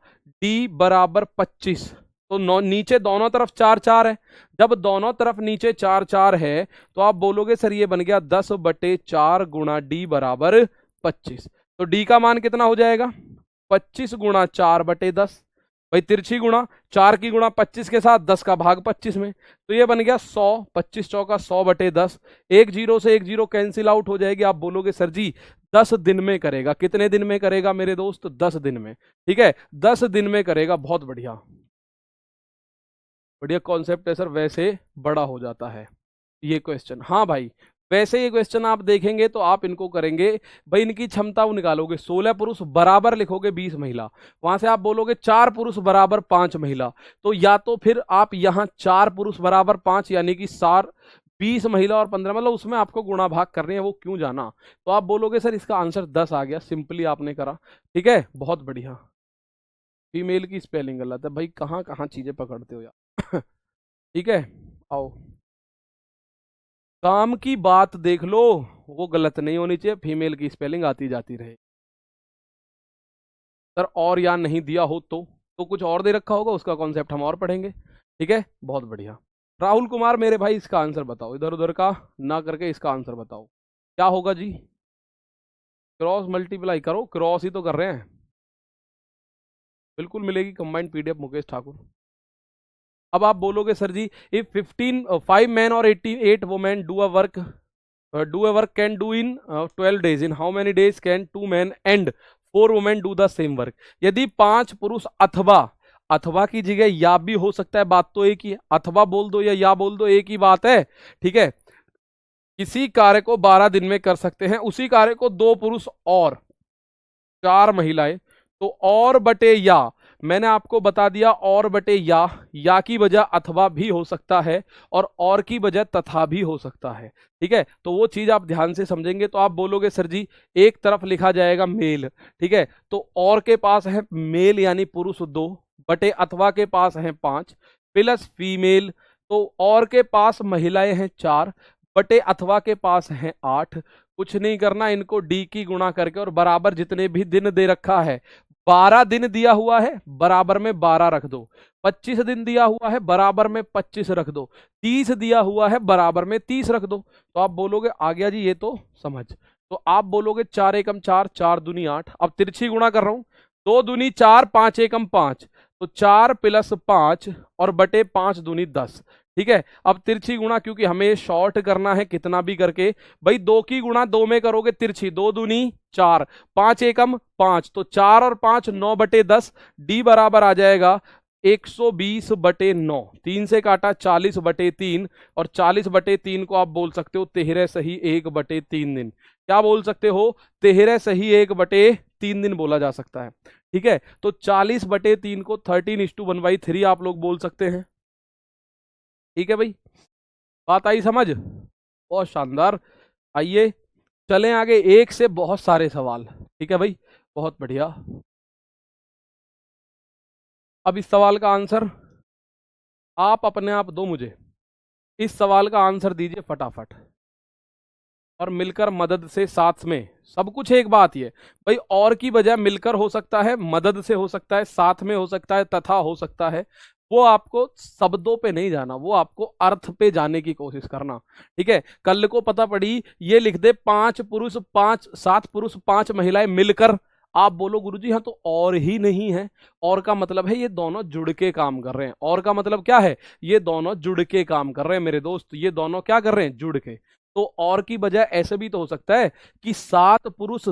डी बराबर 25। तो नीचे दोनों तरफ 4 4 है, जब दोनों तरफ नीचे 4 4 है तो आप बोलोगे सर ये बन गया 10/4 गुणा डी बराबर 25। तो डी का मान कितना हो जाएगा, 25 गुणा 4/10, भाई तिरछी गुणा 4 की गुणा 25 के साथ 10 का भाग 25 में, तो ये बन गया 100, 25 चौका 100/10, एक जीरो से एक जीरो कैंसिल आउट हो जाएगी। आप बोलोगे सर जी 10 दिन में करेगा, कितने दिन में करेगा मेरे दोस्त, 10 दिन में, ठीक है, 10 दिन में करेगा। बहुत बढ़िया, बढ़िया कॉन्सेप्ट है सर, वैसे बड़ा हो जाता है ये क्वेश्चन। हाँ भाई वैसे ये क्वेश्चन आप देखेंगे तो आप इनको करेंगे भाई, इनकी क्षमता वो निकालोगे, 16 पुरुष बराबर लिखोगे 20 महिला, वहां से आप बोलोगे 4 पुरुष बराबर 5 महिला, तो या तो फिर आप यहाँ 4 पुरुष बराबर 5 यानी कि 20 महिला और 15, मतलब उसमें आपको गुणा भाग करनी है, वो क्यों जाना। तो आप बोलोगे सर इसका आंसर 10 आ गया, सिंपली आपने करा। ठीक है, बहुत बढ़िया। फीमेल की स्पेलिंग गलत है भाई, कहाँ कहाँ चीजें पकड़ते हो यार। ठीक है, आओ, काम की बात देख लो, वो गलत नहीं होनी चाहिए, फीमेल की स्पेलिंग आती जाती रहे। सर और या नहीं दिया हो तो कुछ और दे रखा होगा, उसका कॉन्सेप्ट हम और पढ़ेंगे। ठीक है, बहुत बढ़िया। राहुल कुमार मेरे भाई, इसका आंसर बताओ, इधर उधर का ना करके इसका आंसर बताओ क्या होगा जी। क्रॉस मल्टीप्लाई करो, क्रॉस ही तो कर रहे हैं। बिल्कुल मिलेगी कंबाइंड पीडीएफ मुकेश ठाकुर। अब आप बोलोगे सर जी, इफ 5 मैन और 88 women do a work can do in 12 days, in how many days can 2 men and 4 women do the same work. यदि 5 पुरुष अथवा, अथवा की जगह या भी हो सकता है, बात तो एक ही है, अथवा बोल दो या बोल दो, एक ही बात है। ठीक है, किसी कार्य को 12 दिन में कर सकते हैं, उसी कार्य को 2 पुरुष और 4 महिलाएं, तो और बटे या, मैंने आपको बता दिया और बटे या की बजाय अथवा भी हो सकता है और की बजाय तथा भी हो सकता है। ठीक है, तो वो चीज आप ध्यान से समझेंगे। तो आप बोलोगे सर जी एक तरफ लिखा जाएगा मेल, ठीक है, तो और के पास है मेल यानी पुरुष 2 बटे अथवा के पास है 5 प्लस फीमेल, तो और के पास महिलाएं हैं 4 बटे अथवा के पास हैं 8। कुछ नहीं करना, इनको डी की गुणा करके और बराबर जितने भी दिन दे रखा है, 12 दिन दिया हुआ है बराबर में 12 रख दो, 25 दिन दिया हुआ है बराबर में 25 रख दो, 30 दिया हुआ है बराबर में 30 रख दो। तो आप बोलोगे आ गया जी ये तो समझ। तो आप बोलोगे 4 एकम 4, 4 दूनी 8, अब तिरछी गुणा कर रहा हूं, 2 दूनी 4, 5 एकम 5, तो 4 प्लस 5 और बटे 5 दूनी 10। ठीक है, अब तिरछी गुणा, क्योंकि हमें शॉर्ट करना है कितना भी करके, भाई 2 की गुणा 2 में करोगे तिरछी, 2 दूनी 4, 5 एकम 5, तो 4 और 5 9 बटे 10, डी बराबर आ जाएगा 120 बटे 9, 3 से काटा 40 बटे 3, और 40 बटे 3 को आप बोल सकते हो 13 सही 1 बटे 3 दिन। क्या बोल सकते हो, 13 सही 1 बटे 3 दिन बोला जा सकता है। ठीक है, तो 40 बटे 3 को 13:1/3 आप लोग बोल सकते हैं। ठीक है भाई, बात आई समझ, बहुत शानदार। आइए चलें आगे, एक से बहुत सारे सवाल। ठीक है भाई, बहुत बढ़िया। अब इस सवाल का आंसर आप अपने आप दो मुझे, इस सवाल का आंसर दीजिए फटाफट, और मिलकर मदद से साथ में, सब कुछ एक बात ही है भाई, और की बजाय मिलकर हो सकता है, मदद से हो सकता है, साथ में हो सकता है, तथा हो सकता है, वो आपको शब्दों पे नहीं जाना, वो आपको अर्थ पे जाने की कोशिश करना। ठीक है, कल को पता पड़ी ये लिख दे 5 पुरुष 5 7 पुरुष 5 महिलाएं मिलकर, आप बोलो गुरुजी हाँ तो और ही नहीं है, और का मतलब है ये दोनों जुड़ के काम कर रहे हैं, और का मतलब क्या है, ये दोनों जुड़ के काम कर रहे हैं मेरे दोस्त, ये दोनों क्या कर रहे हैं, जुड़ के। तो और की बजाय ऐसे भी तो हो सकता है कि 7 पुरुष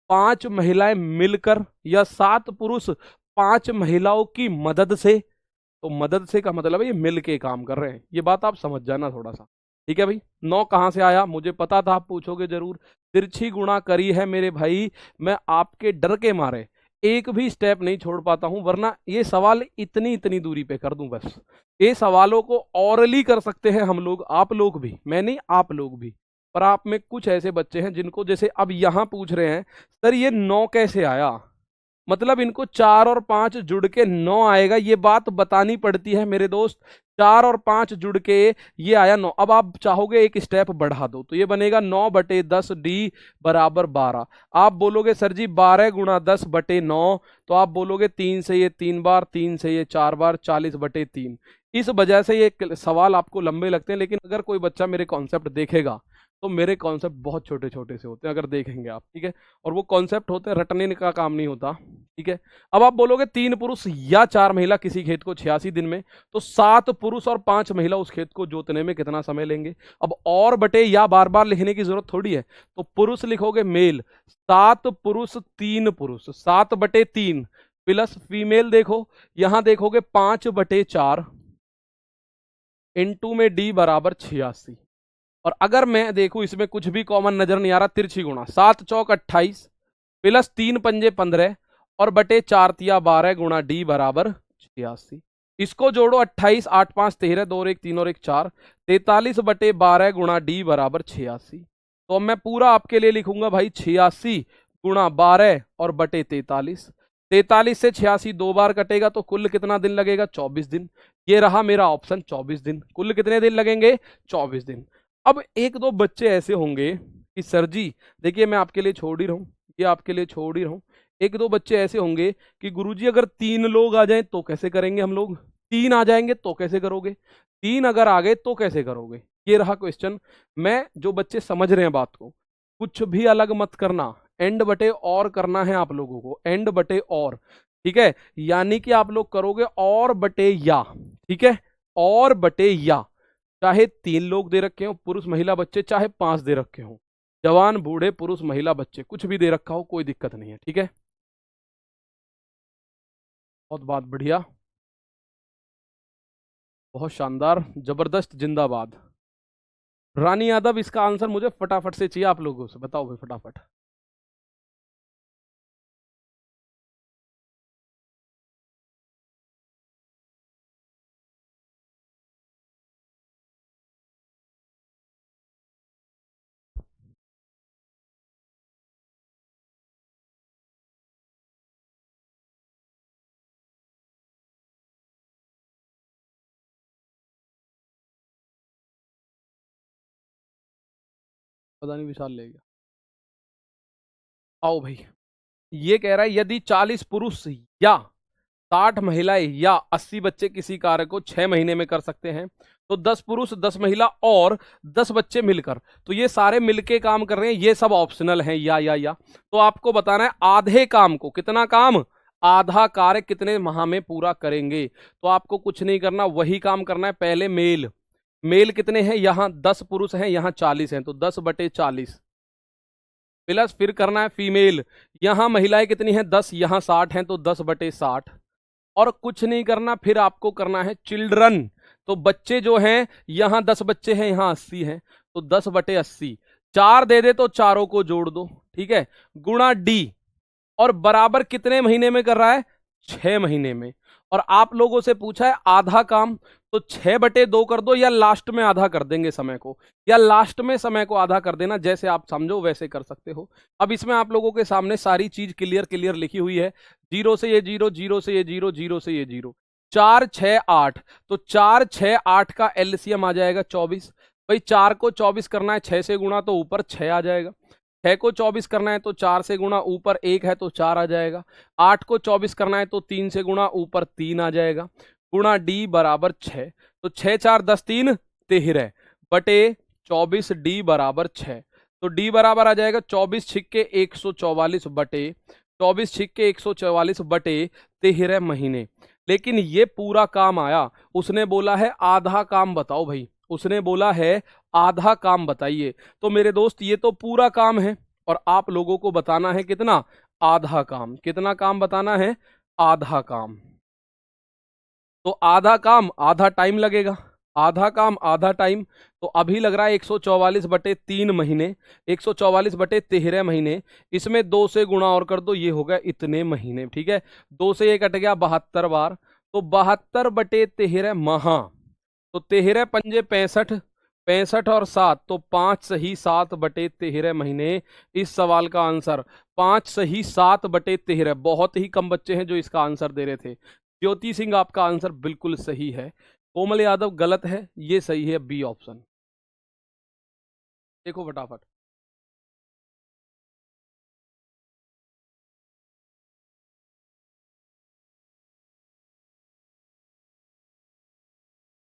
5 महिलाएं मिलकर, या 7 पुरुष 5 महिलाओं की मदद से, तो मदद से का मतलब है ये मिल के काम कर रहे हैं, ये बात आप समझ जाना थोड़ा सा। ठीक है भाई, 9 कहां से आया मुझे पता था, आप पूछोगे जरूर, तिरछी गुणा करी है मेरे भाई, मैं आपके डर के मारे एक भी स्टेप नहीं छोड़ पाता हूं, वरना ये सवाल इतनी इतनी दूरी पे कर दूं बस। ये सवालों को ऑरली कर सकते हैं हम लोग, आप लोग भी, मैं नहीं आप लोग भी, पर आप में कुछ ऐसे बच्चे हैं जिनको, जैसे अब यहां पूछ रहे हैं सर ये 9 कैसे आया, मतलब इनको 4 और 5 जुड़ के 9 आएगा, ये बात बतानी पड़ती है मेरे दोस्त। 4 और 5 जुड़ के ये आया 9। अब आप चाहोगे एक स्टेप बढ़ा दो तो ये बनेगा 9 बटे 10 डी बराबर 12। आप बोलोगे सर जी 12 गुणा 10 बटे 9, तो आप बोलोगे 3 से ये 3 बार, 3 से ये 4 बार, 40 बटे 3। इस वजह से ये सवाल आपको लंबे लगते हैं, लेकिन अगर कोई बच्चा मेरे कॉन्सेप्ट देखेगा तो मेरे कॉन्सेप्ट बहुत छोटे छोटे से होते हैं, अगर देखेंगे आप। ठीक है, और वो कॉन्सेप्ट होते हैं, रटने का काम नहीं होता। ठीक है, अब आप बोलोगे 3 पुरुष या 4 महिला किसी खेत को 86 दिन में, तो 7 पुरुष और 5 महिला उस खेत को जोतने में कितना समय लेंगे। अब और बटे या बार बार लिखने की जरूरत थोड़ी है, तो पुरुष लिखोगे मेल, 7 पुरुष 3 पुरुष, 7 बटे 3 प्लस फीमेल, देखो यहां देखोगे 5 बटे 4 इनटू में डी बराबर 86। और अगर मैं देखूं इसमें कुछ भी कॉमन नजर नहीं आ रहा, तिरछी गुणा, 7 चौक 28 प्लस 3 पंजे 15 और बटे 4 तिया 12 गुणा डी बराबर 86। इसको जोड़ो, 28 8 5 13 2 और 1 3 और 1 4, 43 बटे 12 गुणा डी बराबर 86। तो अब मैं पूरा आपके लिए लिखूंगा भाई, 86 गुणा 12 और बटे 43। 43 से 86 दो बार कटेगा तो कुल कितना दिन लगेगा, 24 दिन। ये रहा मेरा ऑप्शन 24 दिन। कुल कितने दिन लगेंगे, 24 दिन। अब एक दो बच्चे ऐसे होंगे कि सर जी देखिए, मैं आपके लिए छोड़ ही रहा हूं, ये आपके लिए छोड़ ही रहा हूं। एक दो बच्चे ऐसे होंगे कि गुरुजी अगर 3 लोग आ जाएं तो कैसे करेंगे हम लोग, 3 आ जाएंगे तो कैसे करोगे, 3 अगर आ गए तो कैसे करोगे। ये रहा क्वेश्चन। मैं जो बच्चे समझ रहे हैं बात को, कुछ भी अलग मत करना, एंड बटे और करना है आप लोगों को, एंड बटे और, ठीक है। यानी कि आप लोग करोगे और बटे या, ठीक है, और बटे या। चाहे 3 लोग दे रखे हो, पुरुष महिला बच्चे, चाहे 5 दे रखे हो, जवान बूढ़े पुरुष महिला बच्चे, कुछ भी दे रखा हो, कोई दिक्कत नहीं है, ठीक है। बहुत बात बढ़िया, बहुत शानदार, जबरदस्त, जिंदाबाद। रानी यादव, इसका आंसर मुझे फटाफट से चाहिए आप लोगों से, बताओ भाई फटाफट। पता नहीं विशाल ले गया। आओ भाई, ये कह रहा है यदि 40 पुरुष या 60 महिलाएं या 80 बच्चे किसी कार्य को 6 महीने में कर सकते हैं, तो 10 पुरुष 10 महिला और 10 बच्चे मिलकर, तो ये सारे मिलके काम कर रहे हैं, ये सब ऑप्शनल हैं, या तो आपको बताना है आधे काम को, कितना काम, आधा कार्य कितने माह में पूरा करेंगे। तो आपको कुछ नहीं करना, वही काम करना है। पहले मेल, मेल कितने हैं, यहां 10 पुरुष हैं, यहां 40 हैं, तो 10 बटे 40 प्लस फिर करना है फीमेल, यहां महिलाएं कितनी हैं, 10, यहां 60 हैं, तो 10 बटे 60। और कुछ नहीं करना, फिर आपको करना है चिल्ड्रन, तो बच्चे जो हैं, यहां 10 बच्चे हैं, यहां 80 हैं, तो 10 बटे 80। 4 दे दे तो चारों को जोड़ दो, ठीक है, गुणा डी, और बराबर कितने महीने में कर रहा है, 6 महीने में। और आप लोगों से पूछा है आधा काम, तो 6/2 कर दो, या लास्ट में आधा कर देंगे समय को, या लास्ट में समय को आधा कर देना, जैसे आप समझो वैसे कर सकते हो। अब इसमें आप लोगों के सामने सारी चीज क्लियर क्लियर लिखी हुई है, 0 से ये 0, 0 से ये 0, 0 से ये 0, 4 6 8, तो 4 6 8 का एलसीएम आ जाएगा 24। भाई 4 को 24 करना है 6 से गुणा, तो ऊपर 6 आ जाएगा। 6 को 24 करना है तो 4 से गुणा, ऊपर 1 है तो 4 आ जाएगा। 8 को 24 करना है तो 3 से गुणा, ऊपर 3 आ जाएगा, गुणा डी बराबर 6। तो 6 4 10 3 13 बटे 24 डी बराबर 6। तो डी बराबर आ जाएगा 24 छिक्के 144 बटे 24 छिक्के 144 बटे 13 महीने। लेकिन ये पूरा काम आया, उसने बोला है आधा काम बताओ भाई, उसने बोला है आधा काम बताइए। तो मेरे दोस्त ये तो पूरा काम है, और आप लोगों को बताना है कितना, आधा काम। कितना काम बताना है, आधा काम। तो आधा काम आधा टाइम लगेगा, आधा काम आधा टाइम। तो अभी लग रहा है 144/3 महीने, 144/13 महीने। इसमें 2 से गुणा और कर दो, ये हो गया इतने महीने, ठीक है। 2 से ये कट गया 72 बार, तो 72/13 माह। तो 13 पंजे 65, 65 और 7, तो 5 सही 7/13 महीने। इस सवाल का आंसर 5 सही 7/13। बहुत ही कम बच्चे हैं जो इसका आंसर दे रहे थे। ज्योति सिंह, आपका आंसर बिल्कुल सही है। कोमल यादव गलत है, ये सही है बी ऑप्शन। देखो फटाफट।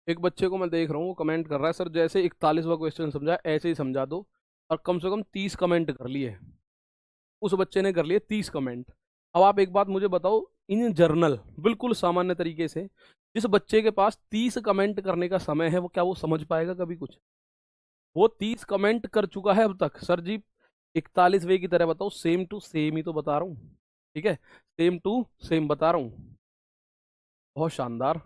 एक बच्चे को मैं देख रहा हूँ, वो कमेंट कर रहा है सर जैसे 41वां क्वेश्चन समझा ऐसे ही समझा दो, और कम से कम 30 कमेंट कर लिए। उस बच्चे ने कर लिए 30 कमेंट। अब आप एक बात मुझे बताओ, इन जर्नल बिल्कुल सामान्य तरीके से, जिस बच्चे के पास 30 कमेंट करने का समय है, वो क्या वो समझ पाएगा कभी कुछ। वो 30 कमेंट कर चुका है अब तक, सर जी 41वें की तरह बताओ, सेम टू सेम ही तो बता रहा हूँ, ठीक है, सेम टू सेम बता रहा हूँ। बहुत शानदार।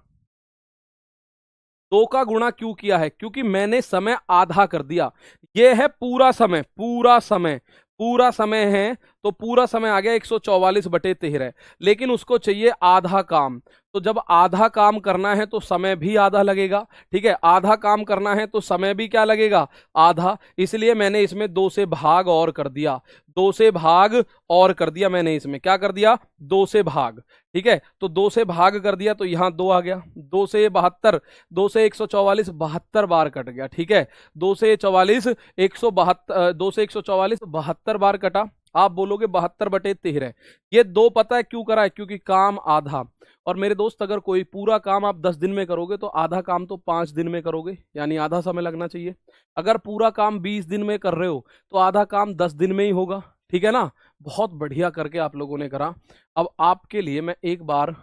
2 का गुणा क्यों किया है? क्योंकि मैंने समय आधा कर दिया। ये है पूरा समय, पूरा समय, पूरा समय है तो पूरा समय आ गया 144/13, लेकिन उसको चाहिए आधा काम। तो जब आधा काम करना है तो समय भी आधा लगेगा, ठीक है। आधा काम करना है तो समय भी क्या लगेगा? आधा। इसलिए मैंने इसमें 2 से भाग और कर दिया, 2 से भाग और कर दिया। मैंने इसमें क्या कर दिया? 2 से भाग, ठीक है। तो 2 से भाग कर दिया तो यहां 2 आ गया। 2 से 72, 2 से 144, 72 बार कट गया, ठीक है। 2 से 44, 172, 2 से 144, 72 बार कटा। आप बोलोगे 72/13। ये 2 पता है क्यों करा है? क्योंकि काम आधा। और मेरे दोस्त, अगर कोई पूरा काम आप 10 दिन में करोगे तो आधा काम तो 5 दिन में करोगे, यानी आधा समय लगना चाहिए। अगर पूरा काम 20 दिन में कर रहे हो तो आधा काम 10 दिन में ही होगा, ठीक है ना। बहुत बढ़िया करके आप लोगों ने करा। अब आपके लिए मैं एक बार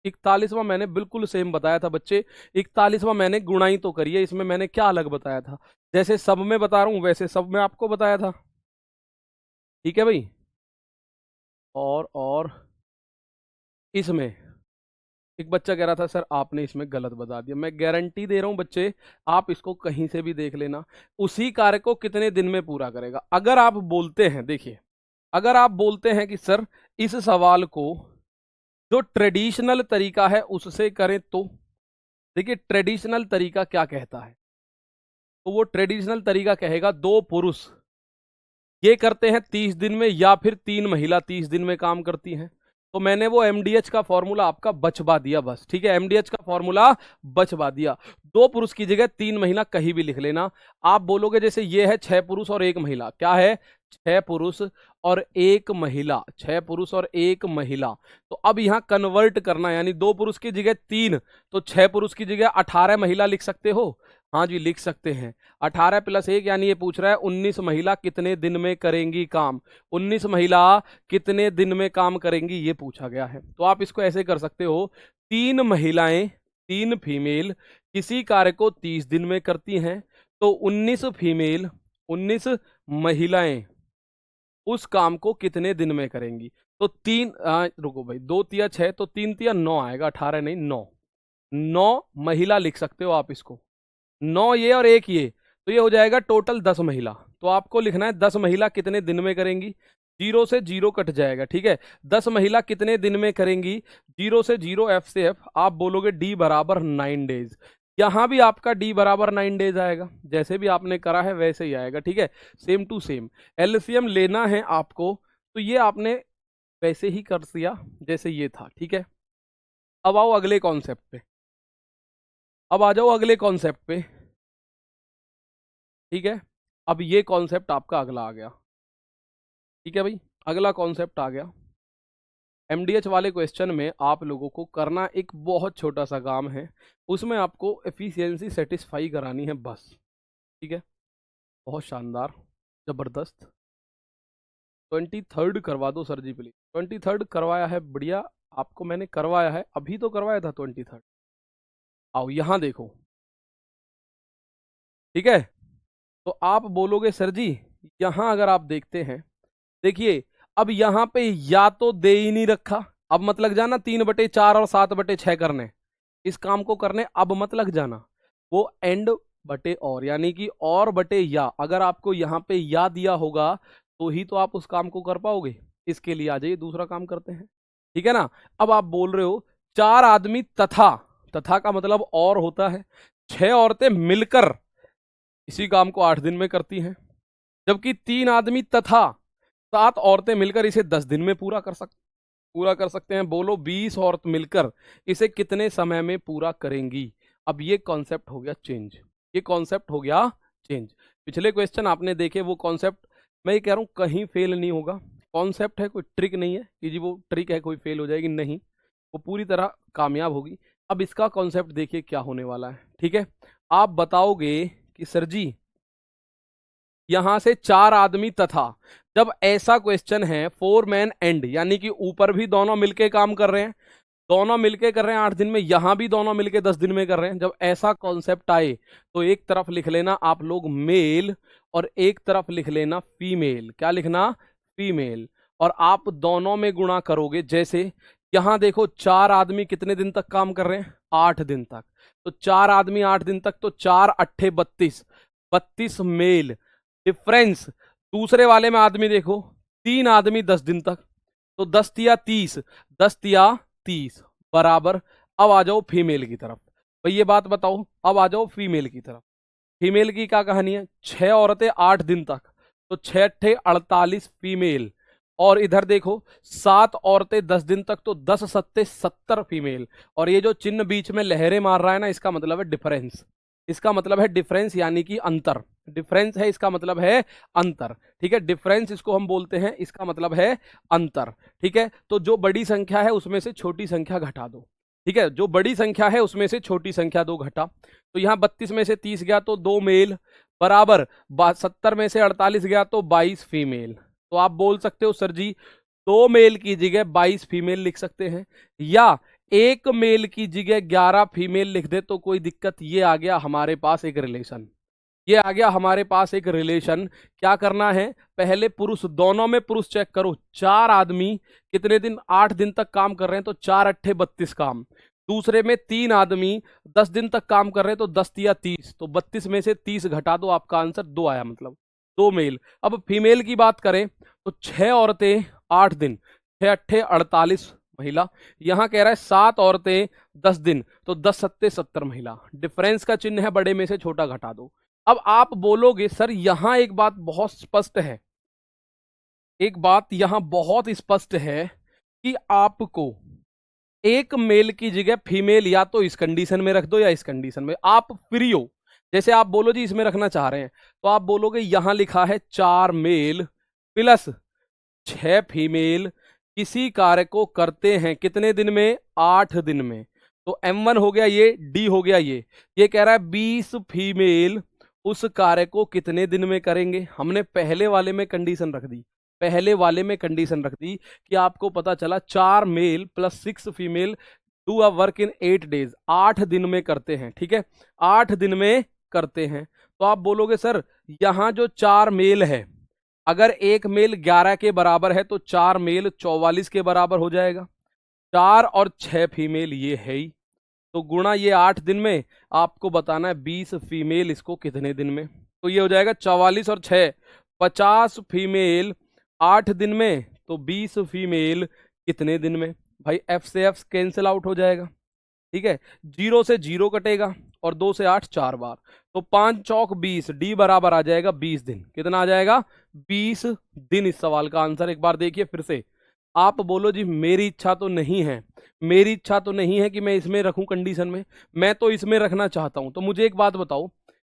41वां मैंने बिल्कुल सेम बताया था बच्चे। 41वां मैंने गुणाई तो करी है, इसमें मैंने क्या अलग बताया था? जैसे सब में बता रहा हूं वैसे सब में आपको बताया था, ठीक है भाई। और इसमें एक बच्चा कह रहा था सर आपने इसमें गलत बता दिया। मैं गारंटी दे रहा हूं बच्चे, आप इसको कहीं से भी देख लेना, उसी कार्य को कितने दिन में पूरा करेगा। अगर आप बोलते हैं, देखिए, अगर आप बोलते हैं कि सर इस सवाल को जो ट्रेडिशनल तरीका है उससे करें, तो देखिए ट्रेडिशनल तरीका क्या कहता है। तो वो ट्रेडिशनल तरीका कहेगा 2 पुरुष ये करते हैं 30 दिन में, या फिर 3 महिला 30 दिन में काम करती हैं। तो मैंने वो एमडीएच का फॉर्मूला आपका बचवा दिया बस, ठीक है। एमडीएच का फॉर्मूला बचवा दिया। 2 पुरुष की जगह 3 महिला कहीं भी लिख लेना। आप बोलोगे जैसे ये है 6 पुरुष और 1 महिला, क्या है? 6 पुरुष और 1 महिला, 6 पुरुष और 1 महिला। तो अब यहां कन्वर्ट करना, यानी 2 पुरुष की जगह 3, तो 6 पुरुष की जगह 18 महिला लिख सकते हो। हाँ जी, लिख सकते हैं। 18 + 1, यानी ये पूछ रहा है 19 महिला कितने दिन में करेंगी काम। 19 महिला कितने दिन में काम करेंगी, ये पूछा गया है। तो आप इसको ऐसे कर सकते हो, 3 महिलाएं, 3 फीमेल किसी कार्य को 30 दिन में करती हैं, तो 19 फीमेल, 19 महिलाएं उस काम को कितने दिन में करेंगी। तो 3, रुको भाई, 2 तिया 6, तो 3 तिया 9 आएगा, 18 नहीं, 9। 9 महिला लिख सकते हो आप इसको, 9 ये और 1 ये, तो ये हो जाएगा टोटल 10 महिला। तो आपको लिखना है 10 महिला कितने दिन में करेंगी। 0 से 0 कट जाएगा, ठीक है। 10 महिला कितने दिन में करेंगी, 0 से 0, F से F, आप बोलोगे D बराबर 9 डेज। यहां भी आपका D बराबर 9 डेज आएगा, जैसे भी आपने करा है वैसे ही आएगा, ठीक है। Same to same. एलसीएम लेना है आपको, तो ये आपने वैसे ही कर दिया जैसे ये था, ठीक है। अब आओ अगले कॉन्सेप्ट पे, अब आ जाओ अगले कॉन्सेप्ट पे, ठीक है। अब ये कॉन्सेप्ट आपका अगला आ गया, ठीक है भाई। अगला कॉन्सेप्ट आ गया। एमडीएच वाले क्वेश्चन में आप लोगों को करना एक बहुत छोटा सा काम है, उसमें आपको एफिशिएंसी सेटिस्फाई करानी है बस, ठीक है। बहुत शानदार, जबरदस्त। 23rd करवा दो सर जी प्लीज। 23rd करवाया है, बढ़िया, आपको मैंने करवाया है, अभी तो करवाया था 23rd। आओ यहां देखो, ठीक है। तो आप बोलोगे सर जी यहां अगर आप देखते हैं, देखिए अब यहां पे या तो दे ही नहीं रखा, अब मत लग जाना 3/4 और 7/6 करने, इस काम को करने अब मत लग जाना। वो एंड बटे और, यानी कि और बटे या, अगर आपको यहां पे या दिया होगा तो ही तो आप उस काम को कर पाओगे। इसके लिए आ जाइए दूसरा काम करते हैं, ठीक है ना। अब आप बोल रहे हो 4 आदमी तथा, तथा का मतलब और होता है, 6 औरतें मिलकर इसी काम को 8 दिन में करती हैं, जबकि 3 आदमी तथा 7 औरतें मिलकर इसे 10 दिन में पूरा कर सकते हैं। बोलो 20 औरत मिलकर इसे कितने समय में पूरा करेंगी। अब ये कॉन्सेप्ट हो गया चेंज, ये कॉन्सेप्ट हो गया चेंज। पिछले क्वेश्चन आपने देखे, वो कॉन्सेप्ट मैं ये कह रहा हूं कहीं फेल नहीं होगा। कॉन्सेप्ट है, कोई ट्रिक नहीं है कि जी वो ट्रिक है कोई फेल हो जाएगी, नहीं, वो पूरी तरह कामयाब होगी। अब इसका कॉन्सेप्ट देखिए क्या होने वाला है, ठीक है। आप बताओगे कि सर जी यहां से 4 आदमी तथा, जब ऐसा क्वेश्चन है 4 मैन एंड, यानी कि ऊपर भी दोनों मिलके काम कर रहे हैं, दोनों मिलके कर रहे हैं 8 दिन में, यहां भी दोनों मिलके 10 दिन में कर रहे हैं। जब ऐसा कॉन्सेप्ट आए तो एक तरफ लिख लेना आप लोग मेल और एक तरफ लिख लेना फीमेल। क्या लिखना? फीमेल। और आप दोनों में गुणा करोगे, जैसे यहां देखो 4 आदमी कितने दिन तक काम कर रहे हैं, 8 दिन तक। तो 4 आदमी 8 दिन तक, तो 4 अट्ठे 32, 32 मेल। डिफरेंस दूसरे वाले में आदमी देखो, 3 आदमी 10 दिन तक, तो 10 तिया 30, 10 तिया 30 बराबर। अब आ जाओ फीमेल की तरफ। भाई ये बात बताओ, अब आ जाओ फीमेल की तरफ। फीमेल की क्या कहानी है? 6 औरतें 8 दिन तक, तो 6 अट्ठे 48 फीमेल। और इधर देखो 7 औरतें 10 दिन तक, तो 10 सत्ते 70 फीमेल। और ये जो चिन्ह बीच में लहरें मार रहा है ना, इसका मतलब है डिफरेंस। इसका मतलब है डिफरेंस, यानी कि अंतर। डिफरेंस है, इसका मतलब है अंतर। ठीक है, डिफरेंस इसको हम बोलते हैं, इसका मतलब है अंतर। ठीक है, तो जो बड़ी संख्या है उसमें से छोटी संख्या घटा दो। ठीक है, जो बड़ी संख्या है उसमें से छोटी संख्या 2 घटा। तो यहाँ 32 में से 30 गया तो 2 मेल, बराबर 70 में से 48 गया तो 22 फीमेल। तो आप बोल सकते हो सर जी 2 मेल की जगह 22 फीमेल लिख सकते हैं, या 1 मेल की जगह 11 फीमेल लिख दे तो कोई दिक्कत। ये आ गया हमारे पास एक रिलेशन, ये आ गया हमारे पास एक रिलेशन। क्या करना है? पहले पुरुष, दोनों में पुरुष चेक करो। 4 आदमी कितने दिन? 8 दिन तक काम कर रहे हैं, तो 4 अट्ठे 32 काम। दूसरे में 3 आदमी 10 दिन तक काम कर रहे हैं, तो 10 तिया 30, तो 32 में से 30 घटा दो, आपका आंसर 2 आया, मतलब 2 मेल। अब फीमेल की बात करें तो 6 औरतें 8 दिन, 6 अट्ठे 48 महिला। यहां कह रहा है 7 औरतें 10 दिन, तो 10 सत्ते 70 महिला। डिफरेंस का चिन्ह है, बड़े में से छोटा घटा दो। अब आप बोलोगे सर यहां एक बात बहुत स्पष्ट है, एक बात यहां बहुत स्पष्ट है कि आपको एक मेल की जगह फीमेल या तो इस कंडीशन में रख दो या इस कंडीशन में, आप फ्री हो। जैसे आप बोलो जी इसमें रखना चाह रहे हैं, तो आप बोलोगे यहां लिखा है 4 मेल प्लस 6 फीमेल किसी कार्य को करते हैं कितने दिन में? 8 दिन में। तो M1 हो गया, ये D हो गया, ये कह रहा है 20 फीमेल उस कार्य को कितने दिन में करेंगे। हमने पहले वाले में कंडीशन रख दी, पहले वाले में कंडीशन रख दी कि आपको पता चला 4 male plus 6 female do a work in 8 days, 8 दिन में करते हैं। ठीक है, 8 दिन में करते हैं। तो आप बोलोगे सर यहां जो 4 मेल है, अगर एक मेल 11 के बराबर है तो 4 मेल 44 के बराबर हो जाएगा। 4 और 6 फीमेल ये है ही, तो गुणा ये 8 दिन में, आपको बताना है 20 फीमेल इसको कितने दिन में। तो ये हो जाएगा 44 और 6 50 फीमेल 8 दिन में, तो 20 फीमेल कितने दिन में। भाई एफ से एफ कैंसिल आउट हो जाएगा। ठीक है, 0 से 0 कटेगा और 2 से 8 4 बार, तो 5 चौक 20, डी बराबर आ जाएगा 20 दिन। कितना आ जाएगा? 20 दिन। इस सवाल का आंसर एक बार देखिए फिर से। आप बोलो जी मेरी इच्छा तो नहीं है, मेरी इच्छा तो नहीं है कि मैं इसमें रखूं कंडीशन में, मैं तो इसमें रखना चाहता हूं। तो मुझे एक बात बताओ,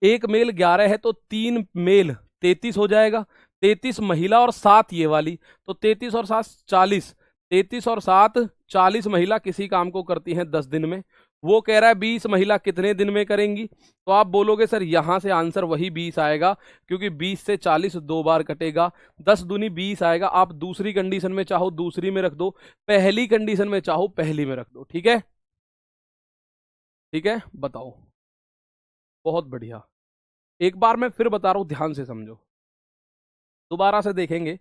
एक मेल 11 है तो 3 मेल 33 हो जाएगा, 33 महिला और 7 ये वाली, तो 33 और 7 40, 33 और 7 40 महिला किसी काम को करती हैं 10 दिन में। वो कह रहा है 20 महिला कितने दिन में करेंगी। तो आप बोलोगे सर यहां से आंसर वही 20 आएगा, क्योंकि 20 से 40 2 बार कटेगा, 10 दूनी 20 आएगा। आप दूसरी कंडीशन में चाहो दूसरी में रख दो, पहली कंडीशन में चाहो पहली में रख दो। ठीक है, ठीक है, बताओ। बहुत बढ़िया। एक बार मैं फिर बता रहा हूं, ध्यान से समझो, दोबारा से देखेंगे।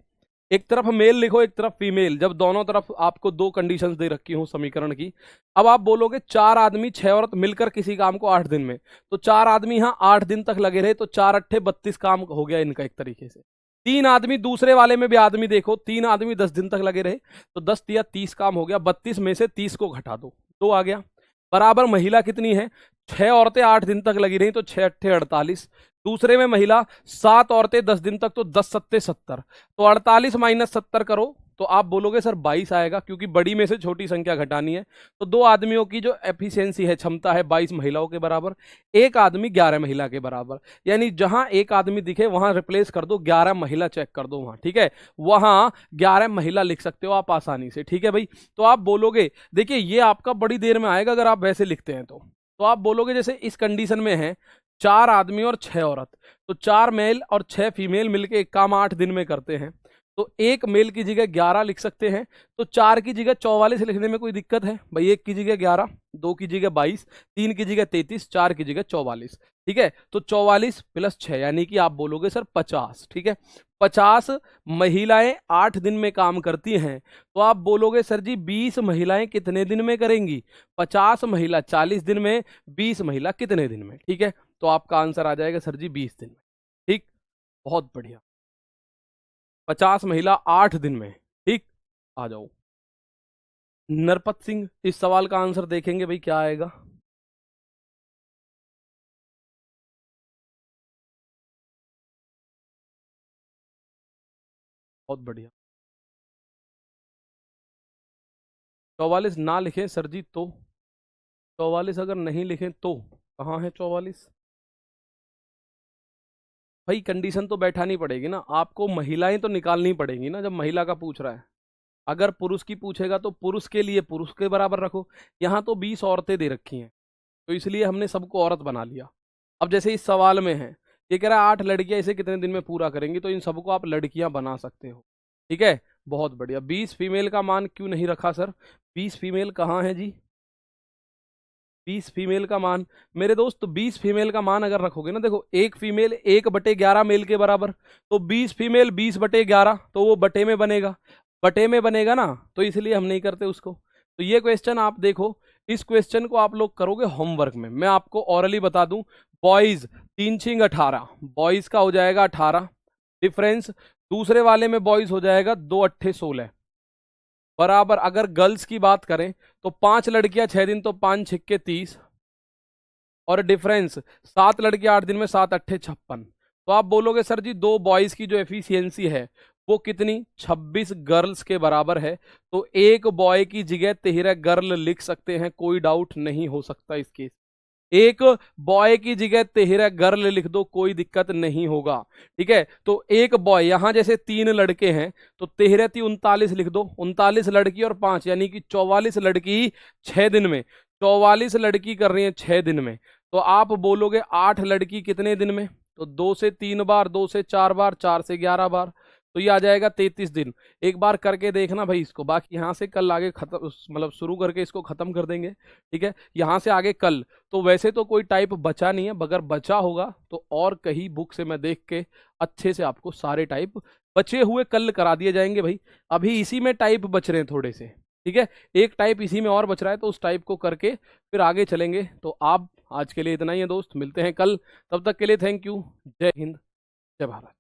एक तरफ मेल लिखो, एक तरफ फीमेल, जब दोनों तरफ आपको 2 कंडीशंस दे रखी हूं समीकरण की। अब आप बोलोगे 4 आदमी 6 औरत मिलकर किसी काम को 8 दिन में, तो 4 आदमी यहां 8 दिन तक लगे रहे, तो 4 अट्ठे 32 काम हो गया इनका एक तरीके से। 3 आदमी, दूसरे वाले में भी आदमी देखो, 3 आदमी 10 दिन तक लगे रहे, तो 10 तिया 30 काम हो गया। 32 में से 30 को घटा दो, 2 आ गया, बराबर महिला कितनी है? 6 औरतें 8 दिन तक लगी रही, तो 6 अट्ठे 48। दूसरे में महिला 7 औरतें 10 दिन तक, तो 10 सत्ते 70, तो 48 माइनस 70 करो, तो आप बोलोगे सर 22 आएगा, क्योंकि बड़ी में से छोटी संख्या घटानी है। तो 2 आदमियों की जो एफिशिएंसी है, क्षमता है, 22 महिलाओं के बराबर, एक आदमी 11 महिला के बराबर। यानी जहां एक आदमी दिखे वहां रिप्लेस कर दो, 11 महिला चेक कर दो वहां। ठीक है, वहां 11 महिला लिख सकते हो आप आसानी से। ठीक है भाई, तो आप बोलोगे, देखिए ये आपका बड़ी देर में आएगा अगर आप वैसे लिखते हैं तो आप बोलोगे जैसे इस कंडीशन में है 4 आदमी और 6 औरत, तो 4 मेल और 6 फीमेल मिलके एक काम 8 दिन में करते हैं। तो एक मेल की जगह 11 लिख सकते हैं। तो 4 की जगह 44 लिखने में कोई दिक्कत है भाई? 1 की जगह 11, 2 की जगह 22, 3 की जगह 33, 4 की जगह 44। ठीक है, तो 44 प्लस 6 यानी कि आप बोलोगे सर 50। ठीक है, 50 महिलाएं 8 दिन में काम करती हैं, तो आप बोलोगे सर जी 20 महिलाएं कितने दिन में करेंगी? 50 महिला 40 दिन में, 20 महिला कितने दिन में? ठीक है, तो आपका आंसर आ जाएगा सर जी 20 दिन में। ठीक, बहुत बढ़िया। 50 महिला 8 दिन में। ठीक, आ जाओ नरपत सिंह, इस सवाल का आंसर देखेंगे भाई क्या आएगा। बहुत बढ़िया। 44 ना लिखें सर जी तो? 44 अगर नहीं लिखें तो कहाँ है 44? भाई कंडीशन तो बैठानी पड़ेगी ना आपको, महिलाएं तो निकालनी पड़ेंगी ना जब महिला का पूछ रहा है। अगर पुरुष की पूछेगा तो पुरुष के लिए पुरुष के बराबर रखो। यहाँ तो 20 औरतें दे रखी हैं, तो इसलिए हमने सबको औरत बना लिया। अब जैसे इस सवाल में है, ये कह रहा है 8 लड़कियां इसे कितने दिन में पूरा करेंगी, तो इन सबको आप लड़कियां बना सकते हो। ठीक है, बहुत बढ़िया। 20 फीमेल का मान क्यों नहीं रखा सर? 20 फीमेल कहाँ है जी? 20 फीमेल का मान मेरे दोस्त, 20 फीमेल का मान अगर रखोगे ना, देखो एक फीमेल 1/11 मेल के बराबर, तो 20 फीमेल 20/11, तो वो बटे में बनेगा, बटे में बनेगा ना, तो इसलिए हम नहीं करते उसको। तो ये क्वेश्चन आप देखो, इस क्वेश्चन को आप लोग करोगे होमवर्क में। मैं आपको ऑरली बता दूं, बॉयज 3×6 18, बॉयज का हो जाएगा 18 डिफरेंस, दूसरे वाले में बॉयज हो जाएगा 2×8 16 बराबर। अगर गर्ल्स की बात करें तो 5 लड़कियां 6 दिन, तो 5×6 30, और डिफरेंस 7 लड़कियां 8 दिन में, 7×8 56। तो आप बोलोगे सर जी 2 बॉयज की जो एफिशिएंसी है वो कितनी? 26 गर्ल्स के बराबर है। तो एक बॉय की जगह 13 गर्ल लिख सकते हैं, कोई डाउट नहीं हो सकता इसके। एक बॉय की जगह 13 गर्ल लिख दो, कोई दिक्कत नहीं होगा। ठीक है, तो एक बॉय, यहां जैसे 3 लड़के हैं तो 13 × 39 लिख दो, 39 लड़की और 5 यानी कि 44 लड़की 6 दिन में, 44 लड़की कर रही है 6 दिन में। तो आप बोलोगे 8 लड़की कितने दिन में? तो 2 से 3 बार, 2 से 4 बार, 4 से 11 बार, तो ये आ जाएगा 33 दिन। एक बार करके देखना भाई इसको, बाकी यहाँ से कल आगे खत्म, मतलब शुरू करके इसको खत्म कर देंगे। ठीक है, यहाँ से आगे कल। तो वैसे तो कोई टाइप बचा नहीं है, अगर बचा होगा तो और कहीं बुक से मैं देख के अच्छे से आपको सारे टाइप बचे हुए कल करा दिए जाएंगे भाई। अभी इसी में टाइप बच रहे हैं थोड़े से। ठीक है, एक टाइप इसी में और बच रहा है, तो उस टाइप को करके फिर आगे चलेंगे। तो आप आज के लिए इतना ही है दोस्त, मिलते हैं कल, तब तक के लिए थैंक यू। जय हिंद, जय भारत।